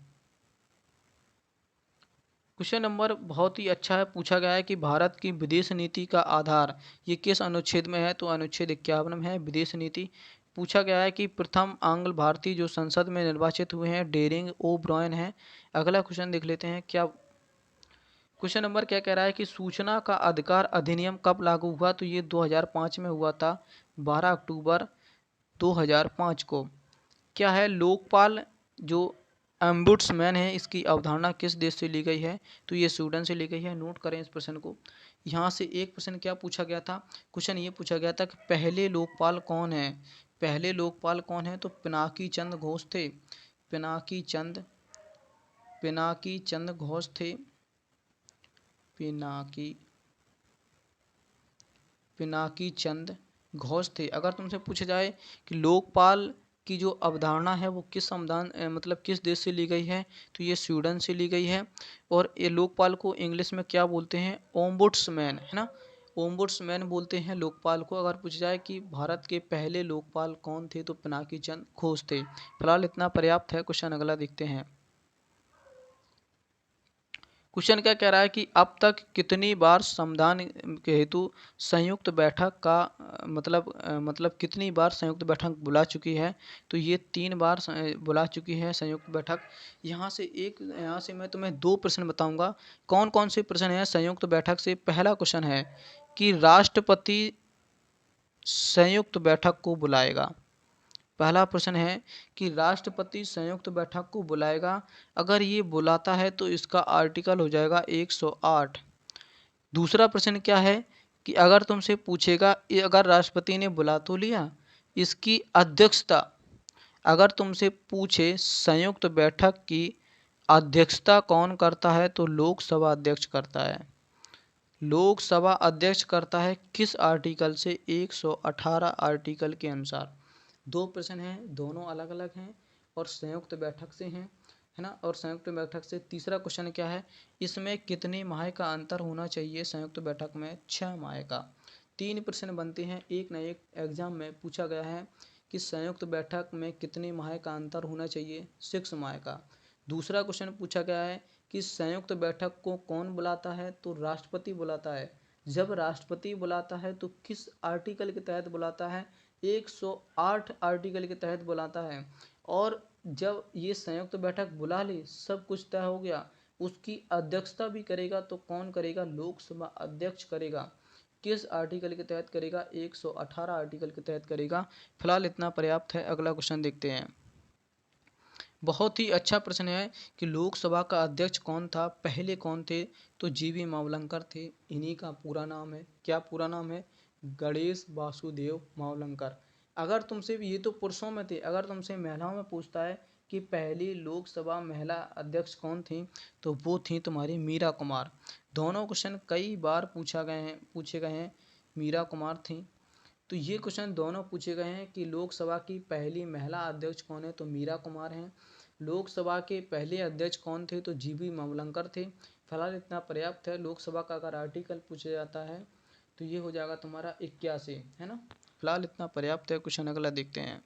क्वेश्चन नंबर बहुत ही अच्छा है, पूछा गया है कि भारत की विदेश नीति का आधार ये किस अनुच्छेद में है, तो अनुच्छेद 51 में है विदेश नीति। पूछा गया है कि प्रथम आंग्ल भारतीय जो संसद में निर्वाचित हुए हैं डेरिंग ओ ब्रायन है। अगला क्वेश्चन देख लेते हैं। क्या क्वेश्चन नंबर क्या कह रहा है कि सूचना का अधिकार अधिनियम कब लागू हुआ, तो ये 2005 में हुआ था, 12 अक्टूबर 2005 को। क्या है लोकपाल जो एम्बुड्समैन है, इसकी अवधारणा किस देश से ली गई है, तो ये स्वीडन से ली गई है। नोट करें इस प्रश्न को। यहाँ से एक प्रश्न क्या पूछा गया था, क्वेश्चन ये पूछा गया था कि पहले लोकपाल कौन है। पहले लोकपाल कौन है, तो पिनाकी चंद घोष थे। पिनाकी चंद घोष थे। पिनाकी चंद घोष थे। अगर तुमसे पूछा जाए कि लोकपाल की जो अवधारणा है वो किस संविधान मतलब किस देश से ली गई है, तो ये स्वीडन से ली गई है। और ये लोकपाल को इंग्लिश में क्या बोलते हैं, ओम्बुड्समैन, है ना, ओम्बुड्समैन बोलते हैं लोकपाल को। अगर पूछा जाए कि भारत के पहले लोकपाल कौन थे, तो पिनाकी चंद घोष थे। फिलहाल इतना पर्याप्त है। क्वेश्चन अगला देखते हैं। क्वेश्चन क्या कह रहा है कि अब तक कितनी बार संविधान के हेतु संयुक्त बैठक का मतलब कितनी बार संयुक्त बैठक बुला चुकी है, तो ये 3 बार बुला चुकी है संयुक्त बैठक। यहाँ से मैं तुम्हें 2 प्रश्न बताऊंगा। कौन कौन से प्रश्न हैं संयुक्त बैठक से। पहला क्वेश्चन है कि राष्ट्रपति संयुक्त बैठक को बुलाएगा। पहला प्रश्न है कि राष्ट्रपति संयुक्त बैठक को बुलाएगा। अगर ये बुलाता है तो इसका आर्टिकल हो जाएगा 108। दूसरा प्रश्न क्या है कि अगर तुमसे पूछेगा अगर राष्ट्रपति ने बुला तो लिया, इसकी अध्यक्षता, अगर तुमसे पूछे संयुक्त बैठक की अध्यक्षता कौन करता है, तो लोकसभा अध्यक्ष करता है। लोकसभा अध्यक्ष करता है किस आर्टिकल से, 118 आर्टिकल के अनुसार। 2 प्रश्न हैं, दोनों अलग अलग हैं और संयुक्त बैठक से हैं, है ना। और संयुक्त बैठक से तीसरा क्वेश्चन क्या है, इसमें कितने माह का अंतर होना चाहिए संयुक्त बैठक में, 6 माह का। 3 प्रश्न बनते हैं, एक न एक एग्जाम में पूछा गया है कि संयुक्त बैठक में कितने माह का अंतर होना चाहिए, 6 माह का। दूसरा क्वेश्चन पूछा गया है कि संयुक्त बैठक को कौन बुलाता है, तो राष्ट्रपति बुलाता है। जब राष्ट्रपति बुलाता है तो किस आर्टिकल के तहत बुलाता है, 108 आर्टिकल के तहत बुलाता है। और जब ये संयुक्त बैठक बुला ले, सब कुछ तय हो गया, उसकी अध्यक्षता भी करेगा, तो कौन करेगा, लोकसभा अध्यक्ष करेगा। किस आर्टिकल के तहत करेगा, 118 आर्टिकल के तहत करेगा। फिलहाल इतना पर्याप्त है। अगला क्वेश्चन देखते हैं। बहुत ही अच्छा प्रश्न है कि लोकसभा का अध्यक्ष कौन था, पहले कौन थे, तो जीवी मावलंकर थे। इन्हीं का पूरा नाम है, क्या पूरा नाम है, गणेश वासुदेव मावलंकर। अगर तुमसे भी, ये तो पुरुषों में थे, अगर तुमसे महिलाओं में पूछता है कि पहली लोकसभा महिला अध्यक्ष कौन थी, तो वो थी तुम्हारी मीरा कुमार। दोनों क्वेश्चन कई बार पूछे गए हैं मीरा कुमार थी। तो ये क्वेश्चन दोनों पूछे गए हैं कि लोकसभा की पहली महिला अध्यक्ष कौन है, तो मीरा कुमार हैं। लोकसभा के पहले अध्यक्ष कौन थे, तो जीवी मावलंकर थे। फिलहाल इतना पर्याप्त है। लोकसभा का अगर आर्टिकल पूछा जाता है तो ये हो जाएगा तुम्हारा 81, है ना। फिलहाल इतना पर्याप्त है। क्वेश्चन अगला देखते हैं।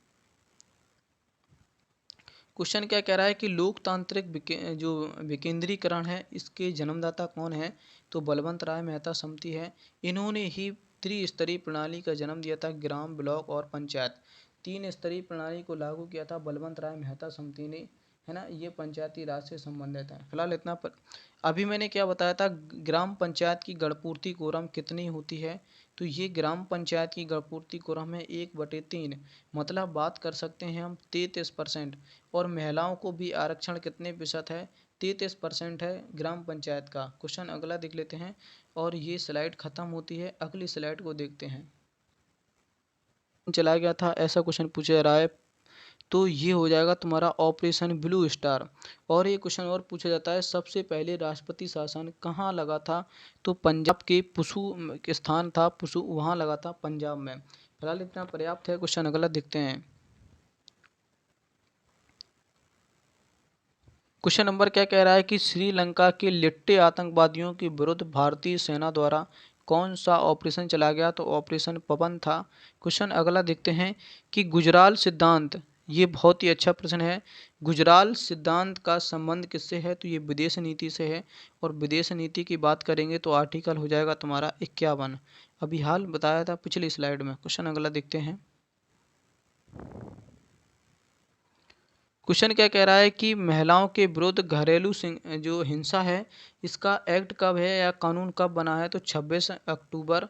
क्वेश्चन क्या कह रहा है कि लोकतांत्रिक जो विकेंद्रीकरण है इसके जन्मदाता कौन है, तो बलवंत राय मेहता समिति है। इन्होंने ही त्रिस्तरीय प्रणाली का जन्म दिया था, ग्राम, ब्लॉक और पंचायत। 3 स्तरीय प्रणाली को लागू किया था बलवंत राय मेहता समिति ने, है ना। ये पंचायती राज से संबंधित है। फिलहाल इतना अभी मैंने क्या बताया था, ग्राम पंचायत की गणपूर्ति कोरम कितनी होती है, तो ये ग्राम पंचायत की गणपूर्ति कोरम है 1/3, मतलब बात कर सकते हैं हम 33%। और महिलाओं को भी आरक्षण कितने प्रतिशत है, 33% है ग्राम पंचायत का। क्वेश्चन अगला देख लेते हैं और ये स्लाइड खत्म होती है, अगली स्लाइड को देखते हैं। चला गया था, ऐसा क्वेश्चन पूछा जा रहा है, तो ये हो जाएगा तुम्हारा ऑपरेशन ब्लू स्टार। और ये क्वेश्चन और पूछा जाता है, सबसे पहले राष्ट्रपति शासन कहाँ लगा था, तो पंजाब के पुसू के स्थान था, पुसू वहाँ लगा था पंजाब में। फिलहाल इतना पर्याप्त है। क्वेश्चन अगला देखते हैं। क्वेश्चन नंबर क्या कह रहा है कि श्रीलंका के लिट्टे आतंकवादियों के विरुद्ध भारतीय सेना द्वारा कौन सा ऑपरेशन चला गया, तो ऑपरेशन पवन था। क्वेश्चन अगला देखते हैं कि गुजराल सिद्धांत, ये बहुत ही अच्छा प्रश्न है। गुजराल सिद्धांत का संबंध किससे है, तो ये विदेश नीति से है। और विदेश नीति की बात करेंगे तो आर्टिकल हो जाएगा तुम्हारा 51, अभी हाल बताया था पिछली स्लाइड में। क्वेश्चन अगला देखते हैं। क्वेश्चन क्या कह रहा है कि महिलाओं के विरुद्ध घरेलू जो हिंसा है इसका एक्ट कब है या कानून कब बना है, तो 26 अक्टूबर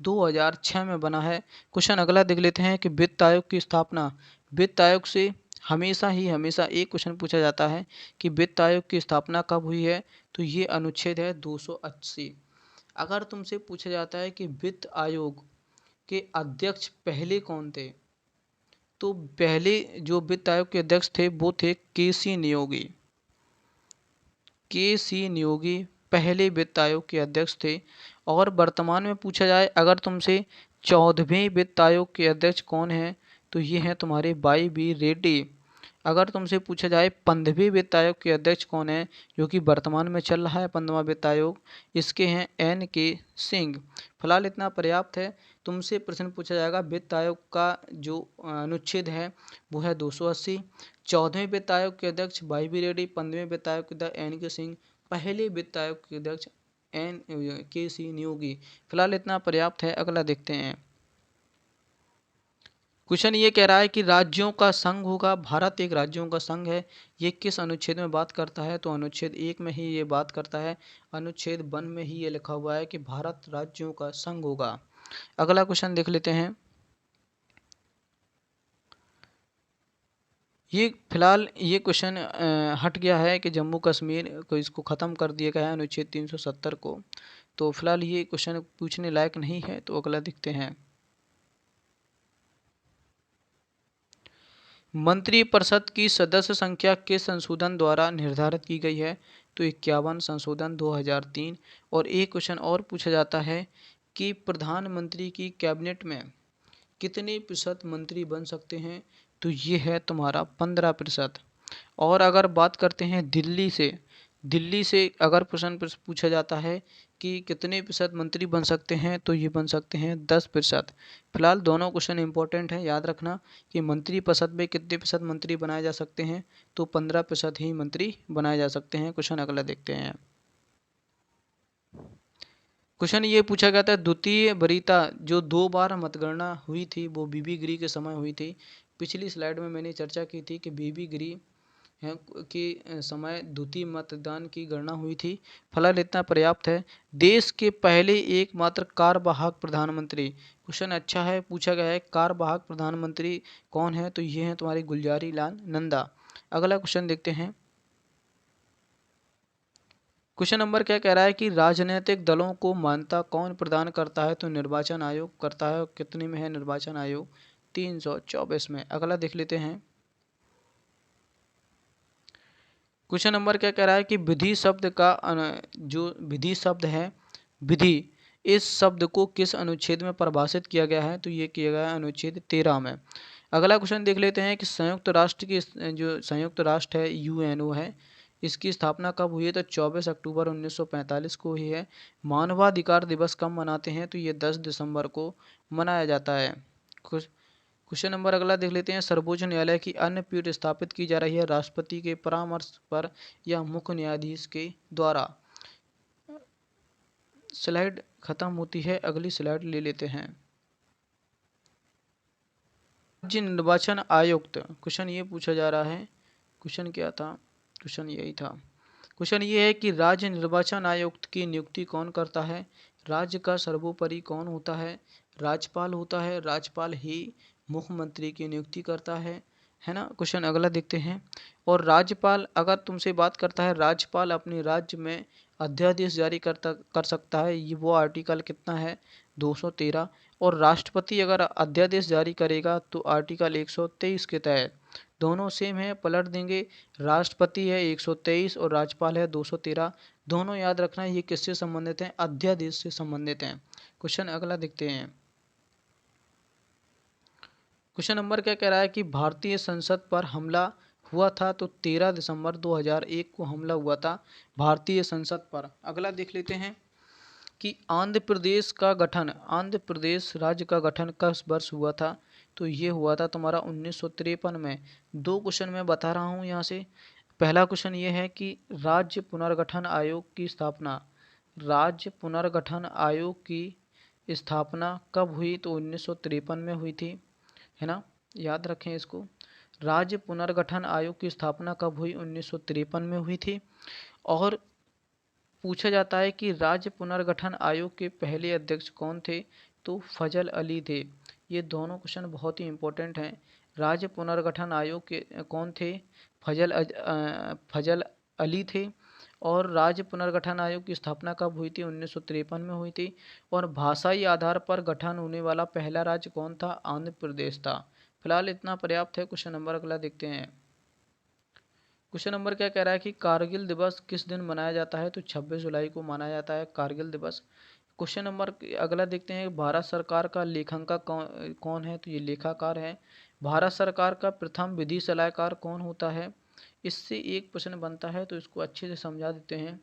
2006 में बना है। क्वेश्चन अगला देख लेते हैं कि वित्त आयोग की स्थापना, वित्त आयोग से हमेशा एक क्वेश्चन पूछा जाता है कि वित्त आयोग की स्थापना कब हुई है, तो ये अनुच्छेद है 280। अगर तुमसे पूछा जाता है कि वित्त आयोग के अध्यक्ष पहले कौन थे, तो पहले जो वित्त आयोग के अध्यक्ष थे वो थे के सी नियोगी पहले वित्त आयोग के अध्यक्ष थे। और वर्तमान में पूछा जाए अगर तुमसे 14वें वित्त आयोग के अध्यक्ष कौन हैं, तो ये हैं तुम्हारे वाई रेड्डी। अगर तुमसे पूछा जाए 15वें वित्त आयोग के अध्यक्ष कौन है, जो कि वर्तमान में चल रहा है 15वां वित्त आयोग, इसके हैं NK सिंह। फिलहाल इतना पर्याप्त है। तुमसे प्रश्न पूछा जाएगा वित्त आयोग का जो अनुच्छेद है वो है 280। 14वें वित्त आयोग के अध्यक्ष वाई रेड्डी, 15वें वित्त आयोग के अध्यक्ष NK सिंह, पहले वित्त आयोग के अध्यक्ष NK नियोगी। फिलहाल इतना पर्याप्त है। अगला देखते हैं। क्वेश्चन ये कह रहा है कि राज्यों का संघ होगा, भारत एक राज्यों का संघ है, ये किस अनुच्छेद में बात करता है, तो अनुच्छेद 1 में ही ये बात करता है। अनुच्छेद 1 में ही ये लिखा हुआ है कि भारत राज्यों का संघ होगा। अगला क्वेश्चन देख लेते हैं। ये फिलहाल ये क्वेश्चन हट गया है कि जम्मू कश्मीर को इसको ख़त्म कर दिया गया है अनुच्छेद 370 को, तो फिलहाल ये क्वेश्चन पूछने लायक नहीं है। तो अगला देखते हैं। मंत्रिपरिषद की सदस्य संख्या किस संशोधन द्वारा निर्धारित की गई है, तो 51 संशोधन 2003। और एक क्वेश्चन और पूछा जाता है कि प्रधानमंत्री की कैबिनेट में कितने प्रतिशत मंत्री बन सकते हैं, तो ये है तुम्हारा 15%। और अगर बात करते हैं दिल्ली से अगर प्रश्न पूछा जाता है कि कितने प्रतिशत मंत्री बन सकते हैं, तो ये बन सकते हैं 10%। फिलहाल दोनों क्वेश्चन इंपॉर्टेंट हैं, याद रखना कि मंत्री परिषद में कितने प्रतिशत मंत्री बनाए जा सकते हैं, तो 15% ही मंत्री बनाए जा सकते हैं। क्वेश्चन अगला देखते हैं। क्वेश्चन ये पूछा गया था द्वितीय वरीयता जो 2 बार मतगणना हुई थी वो बीबी गिरी के समय हुई थी। पिछली स्लाइड में मैंने चर्चा की थी कि बीबी गिरी है के समय द्वितीय मतदान की गणना हुई थी। फिलहाल इतना पर्याप्त है। देश के पहले एकमात्र कार्यवाहक प्रधानमंत्री, क्वेश्चन अच्छा है, पूछा गया है कार्यवाहक प्रधानमंत्री कौन है, तो ये है तुम्हारी गुलजारी लाल नंदा। अगला क्वेश्चन देखते हैं। क्वेश्चन नंबर क्या कह रहा है कि राजनीतिक दलों को मान्यता कौन प्रदान करता है, तो निर्वाचन आयोग करता है। कितने में है निर्वाचन आयोग, 324 में। अगला देख लेते हैं। क्वेश्चन नंबर क्या कह रहा है कि विधि शब्द का जो विधि शब्द है, विधि इस शब्द को किस अनुच्छेद में परिभाषित किया गया है? तो ये किया गया है अनुच्छेद 13 में। अगला क्वेश्चन देख लेते हैं कि संयुक्त राष्ट्र की जो संयुक्त राष्ट्र है यूएनओ है, इसकी स्थापना कब हुई है? तो 24 अक्टूबर 1945 को हुई है। मानवाधिकार दिवस कब मनाते हैं? तो ये 10 दिसंबर को मनाया जाता है। क्वेश्चन नंबर अगला देख लेते हैं। सर्वोच्च न्यायालय की अन्य पीठ स्थापित की जा रही है राष्ट्रपति के परामर्श पर या मुख्य न्यायाधीश के द्वारा। स्लाइड खत्म होती है, अगली स्लाइड ले लेते हैं। राज्य निर्वाचन आयुक्त, क्वेश्चन ये पूछा जा रहा है। क्वेश्चन क्या था? क्वेश्चन यही था। क्वेश्चन ये है कि राज्य निर्वाचन आयुक्त की नियुक्ति कौन करता है? राज्य का सर्वोपरि कौन होता है? राज्यपाल होता है। राज्यपाल ही मुख्यमंत्री की नियुक्ति करता है ना। क्वेश्चन अगला देखते हैं। और राज्यपाल अगर तुमसे बात करता है, राज्यपाल अपने राज्य में अध्यादेश जारी कर सकता है। ये वो आर्टिकल कितना है? 213। और राष्ट्रपति अगर अध्यादेश जारी करेगा तो आर्टिकल 123 के तहत। दोनों सेम है, पलट देंगे। राष्ट्रपति है 123 और राज्यपाल है 213। दोनों याद रखना, ये किससे संबंधित हैं? अध्यादेश से संबंधित हैं। क्वेश्चन अगला देखते हैं। क्वेश्चन नंबर क्या कह रहा है कि भारतीय संसद पर हमला हुआ था? तो 13 दिसंबर 2001 को हमला हुआ था भारतीय संसद पर। अगला देख लेते हैं कि आंध्र प्रदेश का गठन, आंध्र प्रदेश राज्य का गठन किस वर्ष हुआ था? तो ये हुआ था तुम्हारा 1953 में। दो क्वेश्चन मैं बता रहा हूँ यहाँ से। पहला क्वेश्चन ये है कि राज्य पुनर्गठन आयोग की स्थापना, राज्य पुनर्गठन आयोग की स्थापना कब हुई? तो 1953 में हुई थी, है ना। याद रखें इसको। राज्य पुनर्गठन आयोग की स्थापना कब हुई? 1953 में हुई थी। और पूछा जाता है कि राज्य पुनर्गठन आयोग के पहले अध्यक्ष कौन थे? तो फजल अली थे। ये दोनों क्वेश्चन बहुत ही इंपॉर्टेंट हैं। राज्य पुनर्गठन आयोग के कौन थे? फजल अली थे। और राज्य पुनर्गठन आयोग की स्थापना कब हुई थी? 1953 में हुई थी। और भाषाई आधार पर गठन होने वाला पहला राज्य कौन था? आंध्र प्रदेश था। फिलहाल इतना पर्याप्त है। क्वेश्चन नंबर अगला देखते हैं। क्वेश्चन नंबर क्या कह रहा है कि कारगिल दिवस किस दिन मनाया जाता है? तो 26 जुलाई को मनाया जाता है कारगिल दिवस। क्वेश्चन नंबर अगला देखते हैं। भारत सरकार का लेखांकन कौन है? तो ये लेखाकार है। भारत सरकार का प्रथम विधि सलाहकार कौन होता है? इससे एक प्रश्न बनता है, तो इसको अच्छे से समझा देते हैं।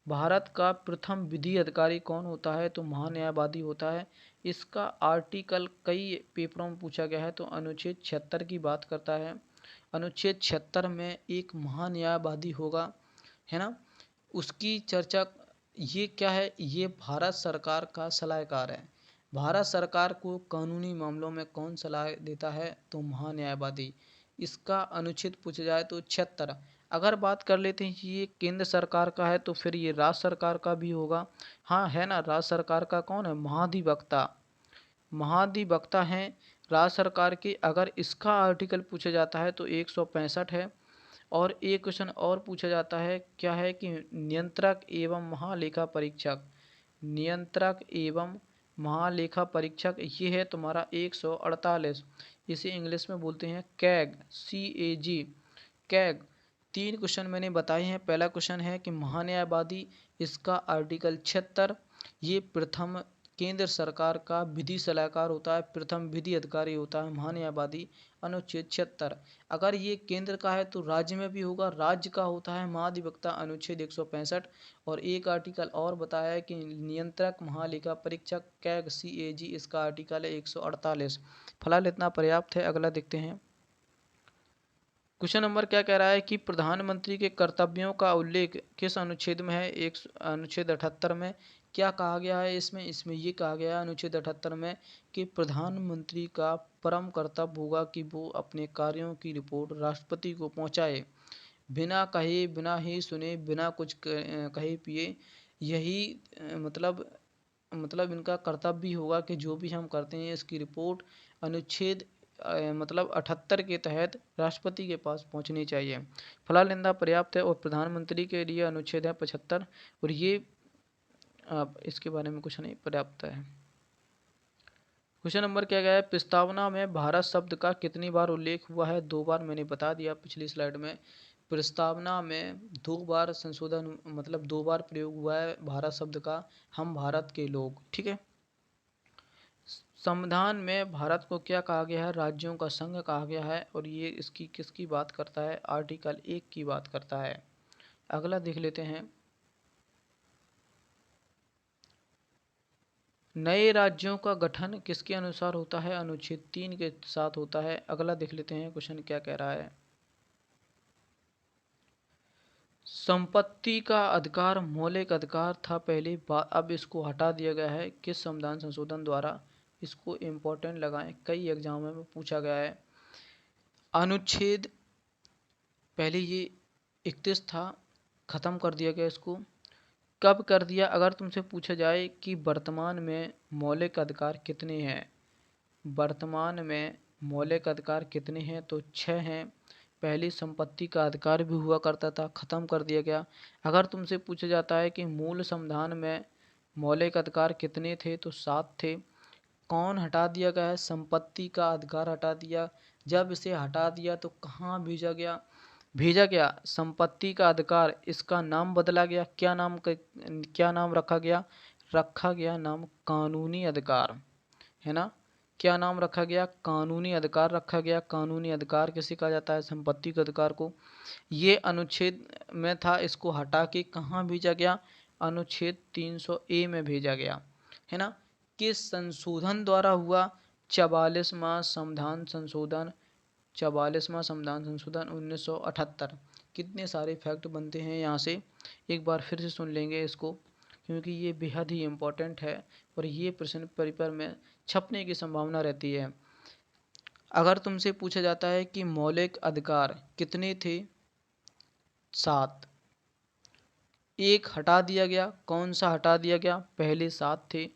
भारत का प्रथम विधि अधिकारी कौन होता है? तो महान्यायवादी होता है। इसका आर्टिकल कई पेपरों में पूछा गया है, तो अनुच्छेद 76 की बात करता है। अनुच्छेद 76 में एक महान्यायवादी होगा, है ना। उसकी चर्चा, ये क्या है? ये भारत सरकार का सलाहकार है। भारत सरकार को कानूनी मामलों में कौन सलाह देता है? तो महान्यायवादी। इसका अनुच्छेद पूछा जाए तो 76। अगर बात कर लेते हैं कि ये केंद्र सरकार का है, तो फिर ये राज्य सरकार का भी होगा। हाँ, है ना। राज्य सरकार का कौन है? महाधिवक्ता। महाधिवक्ता हैं राज्य सरकार के। अगर इसका आर्टिकल पूछा जाता है तो 165 है। और एक क्वेश्चन और पूछा जाता है, क्या है कि नियंत्रक एवं महालेखा परीक्षक, नियंत्रक एवं महालेखा परीक्षक, ये है तुम्हारा 148। इसे इंग्लिश में बोलते हैं कैग, CAG, कैग। तीन क्वेश्चन मैंने बताए हैं। पहला क्वेश्चन है कि महान्यायवादी, इसका आर्टिकल 76। ये प्रथम केंद्र सरकार का विधि सलाहकार होता है, प्रथम विधि अधिकारी होता है महान्यायवादी, अनुच्छेद 76। अगर ये केंद्र का है तो राज्य में भी होगा, राज्य का होता है महाधिवक्ता, अनुच्छेद 165। और एक आर्टिकल और बताया है कि नियंत्रक महालेखा परीक्षक कैग, CAG, इसका आर्टिकल है 148। फिलहाल इतना पर्याप्त है। अगला देखते हैं। क्वेश्चन नंबर क्या कह रहा है कि प्रधानमंत्री के कर्तव्यों का उल्लेख किस अनुच्छेद में है? एक अनुच्छेद 78 में। क्या कहा गया है इसमें? इसमें ये कहा गया है अनुच्छेद 78 में कि प्रधानमंत्री का परम कर्तव्य होगा कि वो अपने कार्यों की रिपोर्ट राष्ट्रपति को पहुंचाए, बिना कहे, बिना ही सुने, बिना कुछ कहे पिए। यही मतलब इनका कर्तव्य भी होगा कि जो भी हम करते हैं इसकी रिपोर्ट अनुच्छेद 78 के तहत राष्ट्रपति के पास पहुंचनी चाहिए। फिलहाल इतना पर्याप्त है। और प्रधानमंत्री के लिए अनुच्छेद है 75। और ये इसके बारे में कुछ नहीं, पर्याप्त है। क्वेश्चन नंबर क्या गया है? प्रस्तावना में भारत शब्द का कितनी बार उल्लेख हुआ है? 2 बार, मैंने बता दिया पिछली स्लाइड में। प्रस्तावना में 2 बार संशोधन मतलब 2 बार प्रयोग हुआ है भारत शब्द का, हम भारत के लोग, ठीक है। संविधान में भारत को क्या कहा गया है? राज्यों का संघ कहा गया है, और ये इसकी किसकी बात करता है? आर्टिकल 1 की बात करता है। अगला देख लेते हैं, नए राज्यों का गठन किसके अनुसार होता है? अनुच्छेद 3 के साथ होता है। अगला देख लेते हैं क्वेश्चन क्या कह रहा है। संपत्ति का अधिकार मौलिक अधिकार था पहले, अब इसको हटा दिया गया है किस संविधान संशोधन द्वारा? इसको इम्पोर्टेंट लगाएं, कई एग्जामों में पूछा गया है। अनुच्छेद पहले ये 31 था, खत्म कर दिया गया इसको। कब कर दिया? अगर तुमसे पूछा जाए कि वर्तमान में मौलिक अधिकार कितने हैं, वर्तमान में मौलिक अधिकार कितने हैं, तो 6 हैं। पहले संपत्ति का अधिकार भी हुआ करता था, खत्म कर दिया गया। अगर तुमसे पूछा जाता है कि मूल संविधान में मौलिक अधिकार कितने थे, तो 7 थे। कौन हटा दिया गया है? संपत्ति का अधिकार हटा दिया। जब इसे हटा दिया तो कहाँ भेजा गया? भेजा गया संपत्ति का अधिकार, इसका नाम बदला गया। क्या नाम रखा गया? रखा गया नाम कानूनी अधिकार, है ना। क्या नाम रखा गया? कानूनी अधिकार रखा गया। कानूनी अधिकार किसे कहा जाता है? संपत्ति के अधिकार को। ये अनुच्छेद में था, इसको हटा के कहाँ भेजा गया? अनुच्छेद 300A में भेजा गया, है ना। किस संशोधन द्वारा हुआ? 44वां संविधान संशोधन, 44वां संविधान संशोधन 1978। कितने सारे फैक्ट बनते हैं यहाँ से, एक बार फिर से सुन लेंगे इसको, क्योंकि ये बेहद ही इम्पोर्टेंट है और ये प्रश्न पेपर में छपने की संभावना रहती है। अगर तुमसे पूछा जाता है कि मौलिक अधिकार कितने थे? 7। एक हटा दिया गया, कौन सा हटा दिया गया? पहले 7 थे।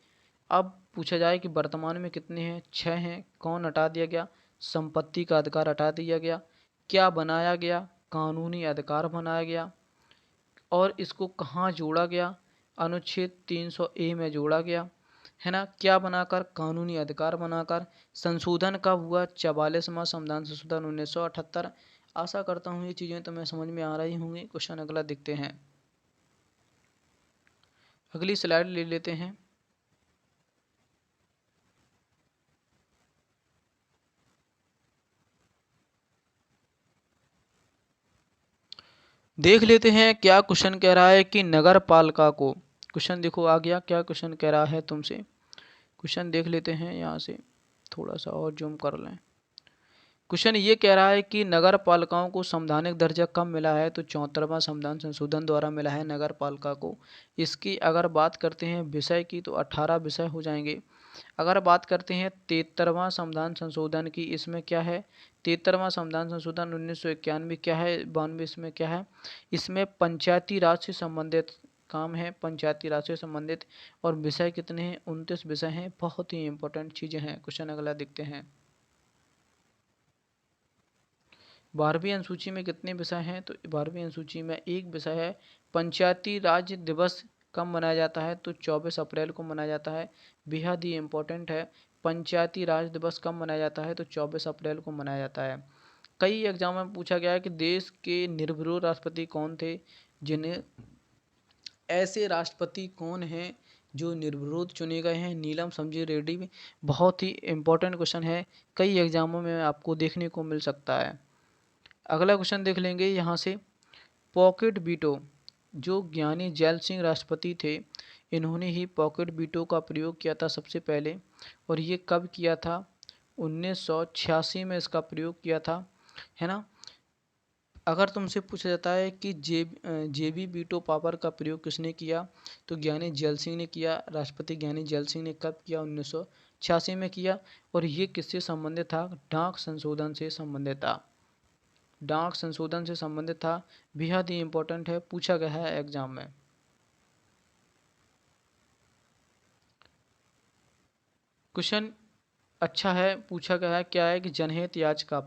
अब पूछा जाए कि वर्तमान में कितने हैं? 6 हैं। कौन हटा दिया गया? संपत्ति का अधिकार हटा दिया गया। क्या बनाया गया? कानूनी अधिकार बनाया गया। और इसको कहाँ जोड़ा गया? अनुच्छेद 300A में जोड़ा गया, है ना। क्या बनाकर? कानूनी अधिकार बनाकर। संशोधन कब हुआ? 44वां संविधान संशोधन 1978। आशा करता हूँ ये चीज़ें तुम्हें समझ में आ रही होंगी। क्वेश्चन अगला देखते हैं, अगली स्लाइड ले लेते हैं। देख लेते हैं क्या क्वेश्चन कह रहा है कि नगर पालिका को, क्वेश्चन देखो आ गया, क्या क्वेश्चन कह रहा है तुमसे। क्वेश्चन देख लेते हैं, यहाँ से थोड़ा सा और जूम कर लें। क्वेश्चन ये कह रहा है कि नगर पालिकाओं को संवैधानिक दर्जा कब मिला है? तो 74वां संविधान संशोधन द्वारा मिला है नगर पालिका को। इसकी अगर बात करते हैं विषय की, तो 18 विषय हो जाएंगे। अगर बात करते हैं 73वां संविधान संशोधन की, इसमें क्या है? 73वां संविधान संशोधन 1991 क्या है? 92 इसमें क्या है? इसमें पंचायती राज से संबंधित काम है, पंचायती राज से संबंधित। और विषय कितने हैं? 29 विषय हैं। बहुत ही इंपॉर्टेंट चीज़ें हैं। क्वेश्चन अगला देखते हैं, 12वीं अनुसूची में कितने विषय हैं? तो 12वीं अनुसूची में एक विषय है पंचायती राज दिवस कब मनाया जाता है? तो 24 अप्रैल को मनाया जाता है। बेहद ही इम्पोर्टेंट है। पंचायती राज दिवस कब मनाया जाता है? तो 24 अप्रैल को मनाया जाता है। कई एग्जाम में पूछा गया है कि देश के निर्विरोध राष्ट्रपति कौन थे, जिन्हें ऐसे राष्ट्रपति कौन हैं जो निर्विरोध चुने गए हैं? नीलम संजय रेड्डी। बहुत ही इम्पोर्टेंट क्वेश्चन है, कई एग्जामों में आपको देखने को मिल सकता है। अगला क्वेश्चन देख लेंगे यहाँ से, पॉकेट वीटो, जो ज्ञानी जैल सिंह राष्ट्रपति थे, इन्होंने ही पॉकेट वीटो का प्रयोग किया था सबसे पहले। और ये कब किया था? 1986 में इसका प्रयोग किया था, है ना। अगर तुमसे पूछा जाता है कि जेबी वीटो पावर का प्रयोग किसने किया, तो ज्ञानी जैल सिंह ने किया। राष्ट्रपति ज्ञानी जैल सिंह ने कब किया? 1986 में किया। और ये किससे संबंधित था? डाक संशोधन से संबंधित था। डाक संशोधन से संबंधित था। बेहद ही इम्पोर्टेंट है, पूछा गया है एग्जाम में। क्वेश्चन अच्छा है, पूछा गया है, क्या है कि जनहित याचिका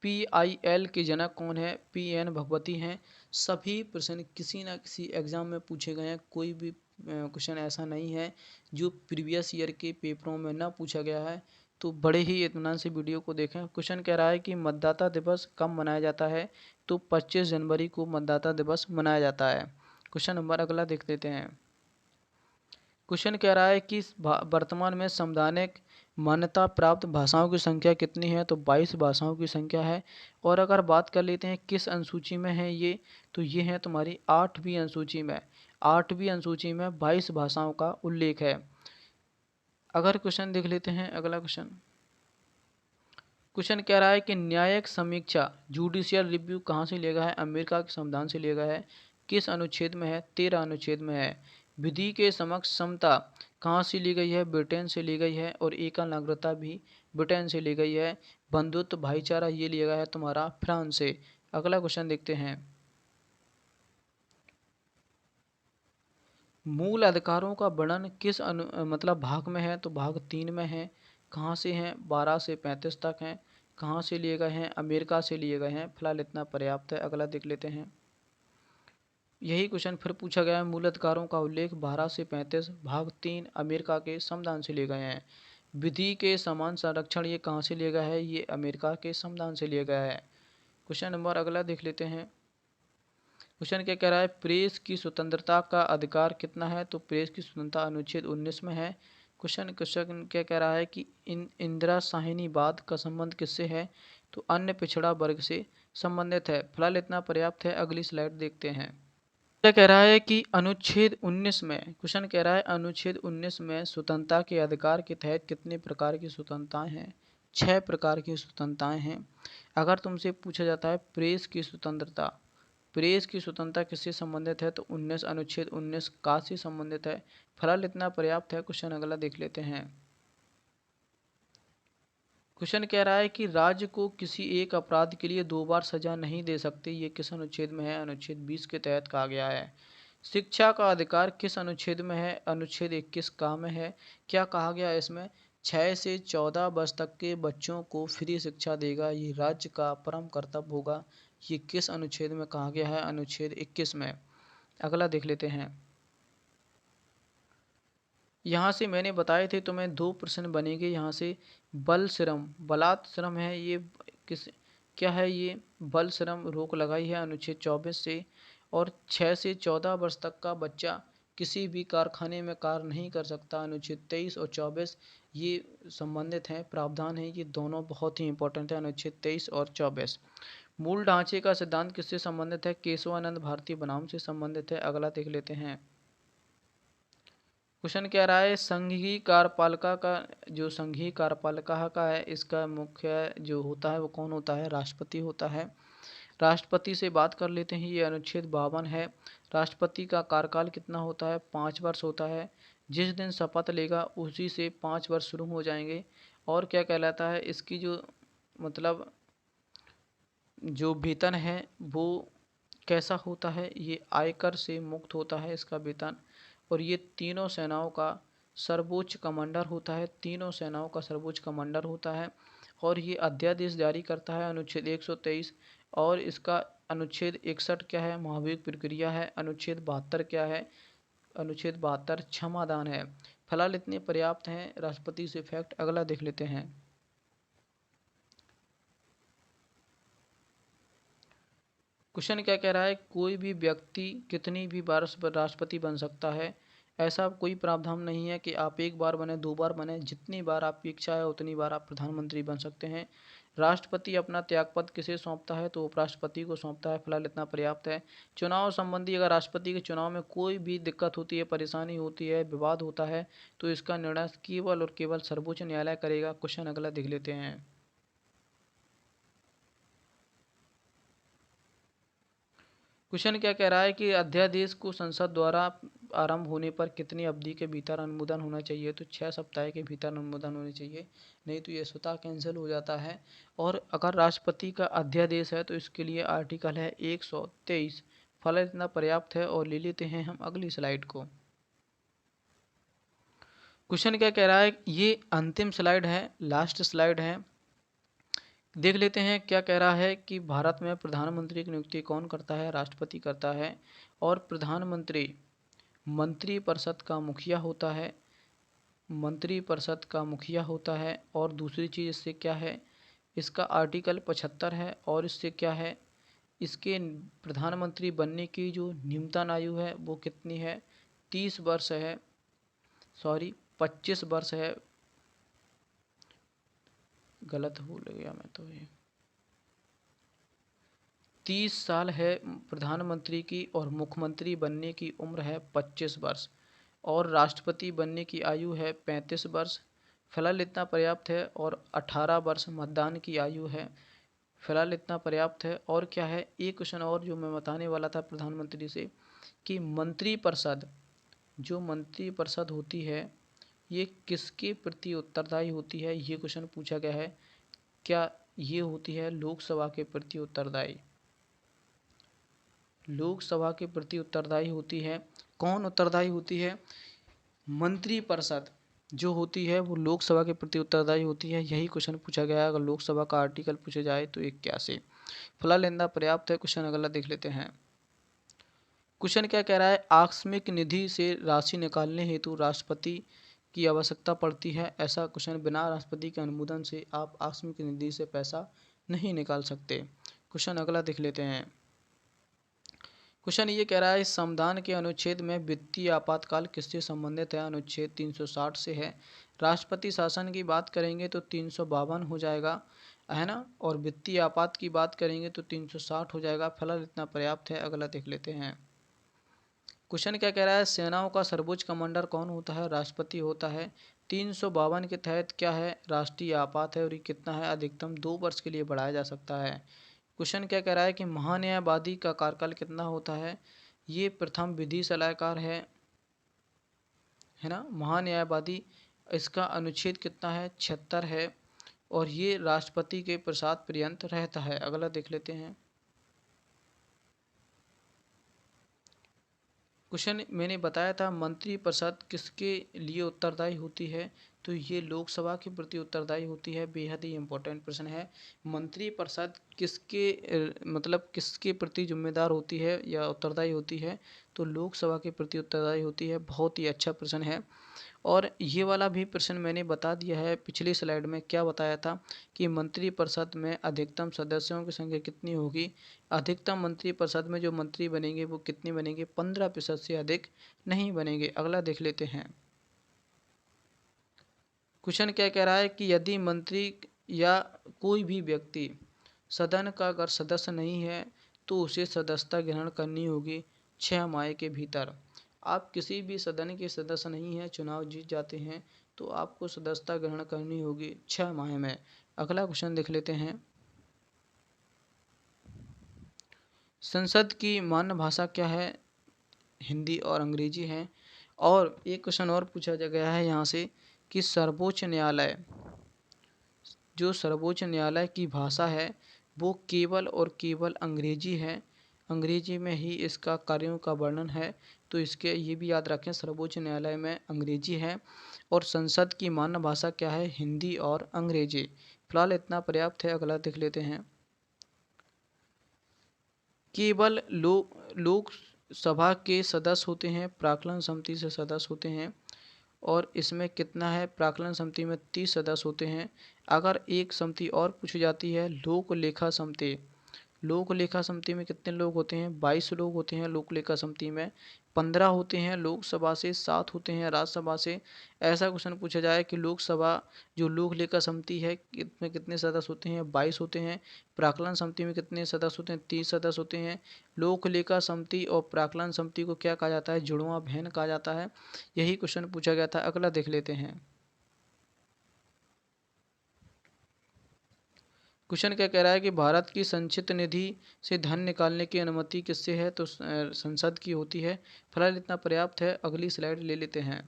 PIL के जनक कौन है? PN भगवती हैं। सभी प्रश्न किसी न किसी एग्जाम में पूछे गए हैं, कोई भी क्वेश्चन ऐसा नहीं है जो प्रीवियस ईयर के पेपरों में ना पूछा गया है। तो बड़े ही इत्मीनान से वीडियो को देखें। क्वेश्चन कह रहा है कि मतदाता दिवस कब मनाया जाता है? तो 25 जनवरी को मतदाता दिवस मनाया जाता है। क्वेश्चन नंबर अगला देख लेते हैं। क्वेश्चन कह रहा है कि वर्तमान में संवैधानिक मान्यता प्राप्त भाषाओं की संख्या कितनी है? तो 22 भाषाओं की संख्या है। और अगर बात कर लेते हैं किस अनुसूची में है ये, तो ये है तुम्हारी 8वीं अनुसूची में। 8वीं अनुसूची में 22 भाषाओं का उल्लेख है। अगर क्वेश्चन देख लेते हैं अगला क्वेश्चन। क्वेश्चन कह रहा है कि न्यायिक समीक्षा जुडिशियल रिव्यू कहाँ से लिया गया है? अमेरिका के संविधान से लिया गया है। किस अनुच्छेद में है? 13 अनुच्छेद में है। विधि के समक्ष समता कहाँ से ली गई है? ब्रिटेन से ली गई है। और एकल नागरिकता भी ब्रिटेन से ली गई है। बंधुत्व भाईचारा ये लिया गया है तुम्हारा फ्रांस से। अगला क्वेश्चन देखते हैं। मूल अधिकारों का वर्णन किस मतलब भाग में है? तो भाग 3 में है। कहाँ से हैं? 12 से 35 तक हैं। कहाँ से लिए गए हैं? अमेरिका से लिए गए हैं। फिलहाल इतना पर्याप्त है। अगला देख लेते हैं। यही क्वेश्चन फिर पूछा गया है। मूल अधिकारों का उल्लेख 12 से 35 भाग 3 अमेरिका के संविधान से लिए गए हैं। विधि के समान संरक्षण ये कहाँ से लिया गया है? ये अमेरिका के संविधान से लिया गया है। क्वेश्चन नंबर अगला देख लेते हैं। क्वेश्चन क्या कह रहा है? प्रेस की स्वतंत्रता का अधिकार कितना है? तो प्रेस की स्वतंत्रता अनुच्छेद 19 में है। क्वेश्चन क्वेश्चन क्या कह रहा है कि इंदिरा साहनीवाद का संबंध किससे है? तो अन्य पिछड़ा वर्ग से संबंधित है। फिलहाल इतना पर्याप्त है। अगली स्लाइड देखते हैं। क्या कह रहा है कि अनुच्छेद 19 में, क्वेश्चन कह रहा है अनुच्छेद 19 में स्वतंत्रता के अधिकार के तहत कितने प्रकार की स्वतंत्रताएं हैं? 6 प्रकार की स्वतंत्रताएं हैं। अगर तुमसे पूछा जाता है प्रेस की स्वतंत्रता, प्रेस की स्वतंत्रता किससे संबंधित है? तो 19 अनुच्छेद 19 का से संबंधित है। फिलहाल इतना पर्याप्त है। क्वेश्चन अगला देख लेते हैं। क्वेश्चन कह रहा है कि राज्य को किसी एक अपराध के लिए 2 बार सजा नहीं दे सकते। ये किस अनुच्छेद में है? अनुच्छेद 20 के तहत कहा गया है। शिक्षा का अधिकार किस अनुच्छेद में है? अनुच्छेद 21 का में है। क्या कहा गया है इसमें? 6 से 14 वर्ष तक के बच्चों को फ्री शिक्षा देगा, ये राज्य का परम कर्तव्य होगा। ये किस अनुच्छेद में कहा गया है? अनुच्छेद 21 में। अगला देख लेते हैं। यहाँ से मैंने बताए थे तुम्हें 2 प्रश्न बनेंगे यहाँ से। बल श्रम, बलात् श्रम है ये किस, क्या है ये? बल श्रम रोक लगाई है अनुच्छेद 24 से। और 6 से 14 वर्ष तक का बच्चा किसी भी कारखाने में कार्य नहीं कर सकता। अनुच्छेद 23 और 24 ये संबंधित हैं, प्रावधान है। ये दोनों बहुत ही इंपॉर्टेंट है, अनुच्छेद 23 और 24। मूल ढांचे का सिद्धांत किससे संबंधित है? केशवानंद भारती बनाम से संबंधित है। अगला देख लेते हैं। क्वेश्चन कह रहा है संघीय कार्यपालिका का, जो संघीय कार्यपालिका का है इसका मुख्य जो होता है वो कौन होता है? राष्ट्रपति होता है। राष्ट्रपति से बात कर लेते हैं। ये अनुच्छेद 52 है। राष्ट्रपति का कार्यकाल कितना होता है? 5 वर्ष होता है। जिस दिन शपथ लेगा उसी से 5 वर्ष शुरू हो जाएंगे। और क्या कहलाता है इसकी जो मतलब जो वेतन है वो कैसा होता है? ये आयकर से मुक्त होता है इसका वेतन। और ये तीनों सेनाओं का सर्वोच्च कमांडर होता है। तीनों सेनाओं का सर्वोच्च कमांडर होता है। और ये अध्यादेश जारी करता है अनुच्छेद 123। और इसका अनुच्छेद 61 क्या है? महाभियोग प्रक्रिया है। अनुच्छेद 72 क्या है? अनुच्छेद 72 क्षमादान है। फिलहाल इतने पर्याप्त हैं राष्ट्रपति से फैक्ट। अगला देख लेते हैं। क्वेश्चन क्या कह रहा है? कोई भी व्यक्ति कितनी भी बार राष्ट्रपति बन सकता है। ऐसा कोई प्रावधान नहीं है कि आप एक बार बने, 2 बार बने। जितनी बार आपकी इच्छा है उतनी बार आप प्रधानमंत्री बन सकते हैं। राष्ट्रपति अपना त्यागपत्र किसे सौंपता है? तो उपराष्ट्रपति को सौंपता है। फिलहाल इतना पर्याप्त है। चुनाव संबंधी अगर राष्ट्रपति के चुनाव में कोई भी दिक्कत होती है, परेशानी होती है, विवाद होता है, तो इसका निर्णय केवल और केवल सर्वोच्च न्यायालय करेगा। क्वेश्चन अगला देख लेते हैं। क्वेश्चन क्या कह रहा है कि अध्यादेश को संसद द्वारा आरंभ होने पर कितनी अवधि के भीतर अनुमोदन होना चाहिए? तो 6 सप्ताह के भीतर अनुमोदन होने चाहिए, नहीं तो ये स्वतः कैंसिल हो जाता है। और अगर राष्ट्रपति का अध्यादेश है तो इसके लिए आर्टिकल है 123। फल इतना पर्याप्त है। और ले लेते हैं हम अगली स्लाइड को। क्वेश्चन क्या कह रहा है? ये अंतिम स्लाइड है, लास्ट स्लाइड है। देख लेते हैं क्या कह रहा है कि भारत में प्रधानमंत्री की नियुक्ति कौन करता है? राष्ट्रपति करता है। और प्रधानमंत्री मंत्रिपरिषद का मुखिया होता है। मंत्रिपरिषद का मुखिया होता है। और दूसरी चीज़ इससे क्या है, इसका आर्टिकल 75 है। और इससे क्या है, इसके प्रधानमंत्री बनने की जो न्यूनतम आयु है वो कितनी है, 30 वर्ष है, सॉरी 25 वर्ष है, गलत भूल गया मैं तो ये 30 साल है प्रधानमंत्री की, और मुख्यमंत्री बनने की उम्र है 25 वर्ष, और राष्ट्रपति बनने की आयु है 35 वर्ष। फिलहाल इतना पर्याप्त है। और 18 वर्ष मतदान की आयु है। फिलहाल इतना पर्याप्त है। और क्या है, एक क्वेश्चन और जो मैं बताने वाला था प्रधानमंत्री से, कि मंत्रिपरिषद, जो मंत्रिपरिषद होती है ये किसके प्रति उत्तरदायी होती है, ये क्वेश्चन पूछा गया है। क्या ये होती है लोकसभा के प्रति उत्तरदायी, लोकसभा के प्रति उत्तरदायी होती है। कौन उत्तरदायी होती है, मंत्रिपरिषद जो होती है वो लोकसभा के प्रति उत्तरदायी होती है। यही क्वेश्चन पूछा गया है। अगर लोकसभा का आर्टिकल पूछा जाए तो 81। फिलहाल इतना पर्याप्त है। क्वेश्चन अगला देख लेते हैं। क्वेश्चन क्या कह रहा है, आकस्मिक निधि से राशि निकालने हेतु राष्ट्रपति की आवश्यकता पड़ती है। ऐसा क्वेश्चन, बिना राष्ट्रपति के अनुमोदन से आप आकस्मिक निधि से पैसा नहीं निकाल सकते। क्वेश्चन अगला देख लेते हैं। क्वेश्चन ये कह रहा है, संविधान के अनुच्छेद में वित्तीय आपातकाल किससे संबंधित है। अनुच्छेद 360 से है। राष्ट्रपति शासन की बात करेंगे तो 352 हो जाएगा, है ना। और वित्तीय आपात की बात करेंगे तो 360 हो जाएगा। फिलहाल इतना पर्याप्त है। अगला देख लेते हैं। क्वेश्चन क्या कह रहा है, सेनाओं का सर्वोच्च कमांडर कौन होता है। राष्ट्रपति होता है। 352 के तहत क्या है, राष्ट्रीय आपात है, और ये कितना है, अधिकतम 2 वर्ष के लिए बढ़ाया जा सकता है। क्वेश्चन क्या कह रहा है कि महान्यायवादी का कार्यकाल कितना होता है। ये प्रथम विधि सलाहकार है ना, महान्यायवादी। इसका अनुच्छेद कितना है, 76 है। और ये राष्ट्रपति के प्रसाद पर्यंत रहता है। अगला देख लेते हैं। क्वेश्चन मैंने बताया था मंत्रिपरिषद किसके लिए उत्तरदायी होती है, तो ये लोकसभा के प्रति उत्तरदायी होती है। बेहद ही इम्पोर्टेंट प्रश्न है। मंत्रिपरिषद किसके मतलब किसके प्रति जिम्मेदार होती है या उत्तरदायी होती है, तो लोकसभा के प्रति उत्तरदायी होती है। बहुत ही अच्छा प्रश्न है। और ये वाला भी प्रश्न मैंने बता दिया है पिछली स्लाइड में। क्या बताया था कि मंत्रिपरिषद में अधिकतम सदस्यों की संख्या कितनी होगी। अधिकतम मंत्रिपरिषद में जो मंत्री बनेंगे वो कितने बनेंगे, 15% से अधिक नहीं बनेंगे। अगला देख लेते हैं। क्वेश्चन क्या कह रहा है कि यदि मंत्री या कोई भी व्यक्ति सदन का अगर सदस्य नहीं है तो उसे सदस्यता ग्रहण करनी होगी 6 माह के भीतर। आप किसी भी सदन के सदस्य नहीं हैं, चुनाव जीत जाते हैं, तो आपको सदस्यता ग्रहण करनी होगी 6 माह में। अगला क्वेश्चन देख लेते हैं। संसद की मान्य भाषा क्या है, हिंदी और अंग्रेजी है। और एक क्वेश्चन और पूछा गया है यहाँ से कि सर्वोच्च न्यायालय, जो सर्वोच्च न्यायालय की भाषा है वो केवल और केवल अंग्रेजी है। अंग्रेजी में ही इसका कार्यों का वर्णन है। तो इसके ये भी याद रखें, सर्वोच्च न्यायालय में अंग्रेजी है। और संसद की मान्य भाषा क्या है, हिंदी और अंग्रेजी। फिलहाल इतना पर्याप्त है। अगला देख लेते हैं। केवल लोकसभा के सदस्य होते हैं, प्राक्कलन समिति से सदस्य होते हैं। और इसमें कितना है, प्राक्कलन समिति में 30 सदस्य होते हैं। अगर एक समिति और पूछी जाती है, लोक लेखा समिति। लोक लेखा समिति में कितने लोग होते हैं, 22 लोग होते हैं। लोक लेखा समिति में 15 होते हैं लोकसभा से, 7 होते हैं राज्यसभा से। ऐसा क्वेश्चन पूछा जाए कि लोकसभा जो लोक लेखा समिति है इसमें कितने सदस्य होते हैं, 22 होते हैं। प्राक्कलन समिति में कितने सदस्य होते हैं, 30 सदस्य होते हैं। लोक लेखा समिति और प्राक्कलन समिति को क्या कहा जाता है, जुड़वां बहन कहा जाता है। यही क्वेश्चन पूछा गया था। अगला देख लेते हैं। क्वेश्चन क्या कह रहा है कि भारत की संचित निधि से धन निकालने की अनुमति किससे है, तो संसद की होती है। फिलहाल इतना पर्याप्त है। अगली स्लाइड ले लेते हैं।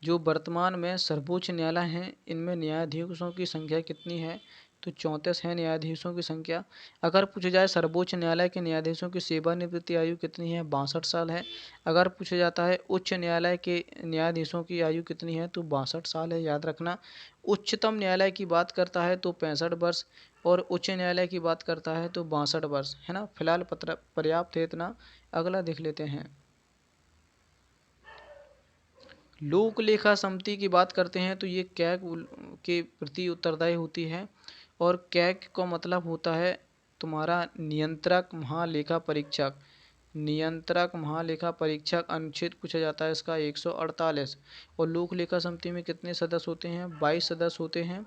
जो वर्तमान में सर्वोच्च न्यायालय हैं इनमें न्यायाधीशों की संख्या कितनी है, तो 34 है न्यायाधीशों की संख्या। अगर पूछा जाए सर्वोच्च न्यायालय के न्यायाधीशों की सेवानिवृत्ति आयु कितनी है, 62 साल है। अगर पूछा जाता है उच्च न्यायालय के न्यायाधीशों की आयु कितनी है, तो 62 साल है, याद रखना। उच्चतम न्यायालय की बात करता है तो 65 वर्ष, और उच्च न्यायालय की बात करता है तो 62 वर्ष, है ना। फिलहाल पर्याप्त है इतना। अगला देख लेते हैं। लोक लेखा समिति की बात करते हैं तो ये कैग के प्रति उत्तरदायी होती है। और कैग का मतलब होता है तुम्हारा नियंत्रक महालेखा परीक्षक। नियंत्रक महालेखा परीक्षक अनुच्छेद पूछा जाता है इसका 148। और लोक लेखा समिति में कितने सदस्य होते हैं? 22 सदस्य होते हैं,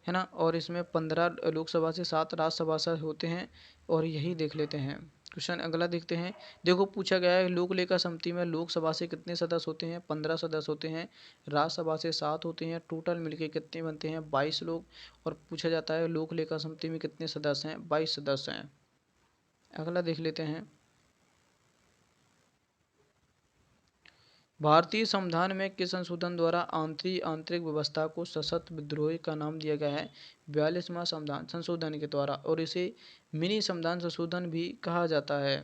है ना। और इसमें 15 लोकसभा से 7 राज्यसभा से होते हैं। और यही देख लेते हैं। क्वेश्चन अगला देखते हैं। देखो पूछा गया है लोक लेखा समिति में लोकसभा से कितने सदस्य होते हैं? 15 सदस्य होते हैं। राज्यसभा से 7 होते हैं। टोटल मिलके कितने बनते हैं? 22 लोग। और पूछा जाता है लोक लेखा समिति में कितने सदस्य हैं? 22 सदस्य हैं। अगला देख लेते हैं। भारतीय संविधान में किस संशोधन द्वारा आंतरिक व्यवस्था को सशक्त विद्रोही का नाम दिया गया है? 42वां संविधान संशोधन के द्वारा। और इसे मिनी संविधान संशोधन भी कहा जाता है।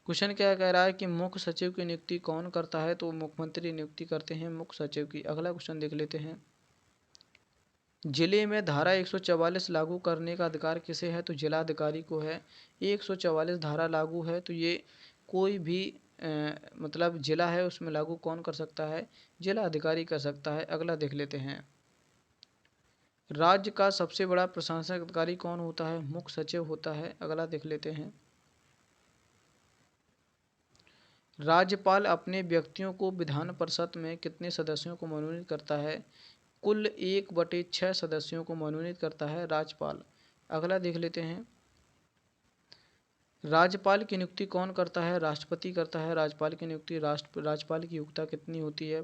क्वेश्चन क्या कह रहा है कि मुख्य सचिव की नियुक्ति कौन करता है? तो मुख्यमंत्री नियुक्ति करते हैं मुख्य सचिव की। अगला क्वेश्चन देख लेते हैं। जिले में धारा 144 लागू करने का अधिकार किसे है? तो जिलाधिकारी को है। 144 धारा लागू है तो ये कोई भी मतलब जिला है उसमें लागू कौन कर सकता है? जिला अधिकारी कर सकता है। अगला देख लेते हैं। राज्य का सबसे बड़ा प्रशासनिक अधिकारी कौन होता है? मुख्य सचिव होता है। अगला देख लेते हैं। राज्यपाल अपने व्यक्तियों को विधान परिषद में कितने सदस्यों को मनोनीत करता है? कुल 1/6 सदस्यों को मनोनीत करता है राज्यपाल। अगला देख लेते हैं। राज्यपाल की नियुक्ति कौन करता है? राष्ट्रपति करता है राज्यपाल की नियुक्ति। राज्यपाल की योग्यता कितनी होती है?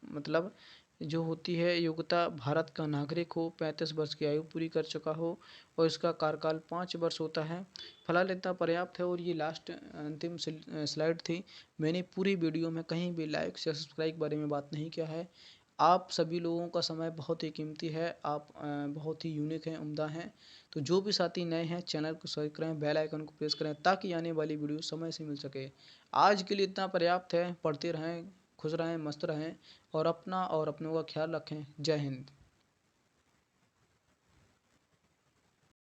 मतलब जो होती है योग्यता भारत का नागरिक हो, 35 वर्ष की आयु पूरी कर चुका हो और इसका कार्यकाल 5 वर्ष होता है। फिलहाल इतना पर्याप्त है। और ये लास्ट अंतिम स्लाइड थी। मैंने पूरी वीडियो में कहीं भी लाइक या सब्सक्राइब के बारे में बात नहीं किया है। आप सभी लोगों का समय बहुत ही कीमती है। आप बहुत ही यूनिक हैं, उम्दा हैं। तो जो भी साथी नए हैं चैनल को सब्सक्राइब करें, बेल आइकन को प्रेस करें ताकि आने वाली वीडियो समय से मिल सके। आज के लिए इतना पर्याप्त है। पढ़ते रहें, खुश रहें, मस्त रहें और अपना और अपनों का ख्याल रखें। जय हिंद।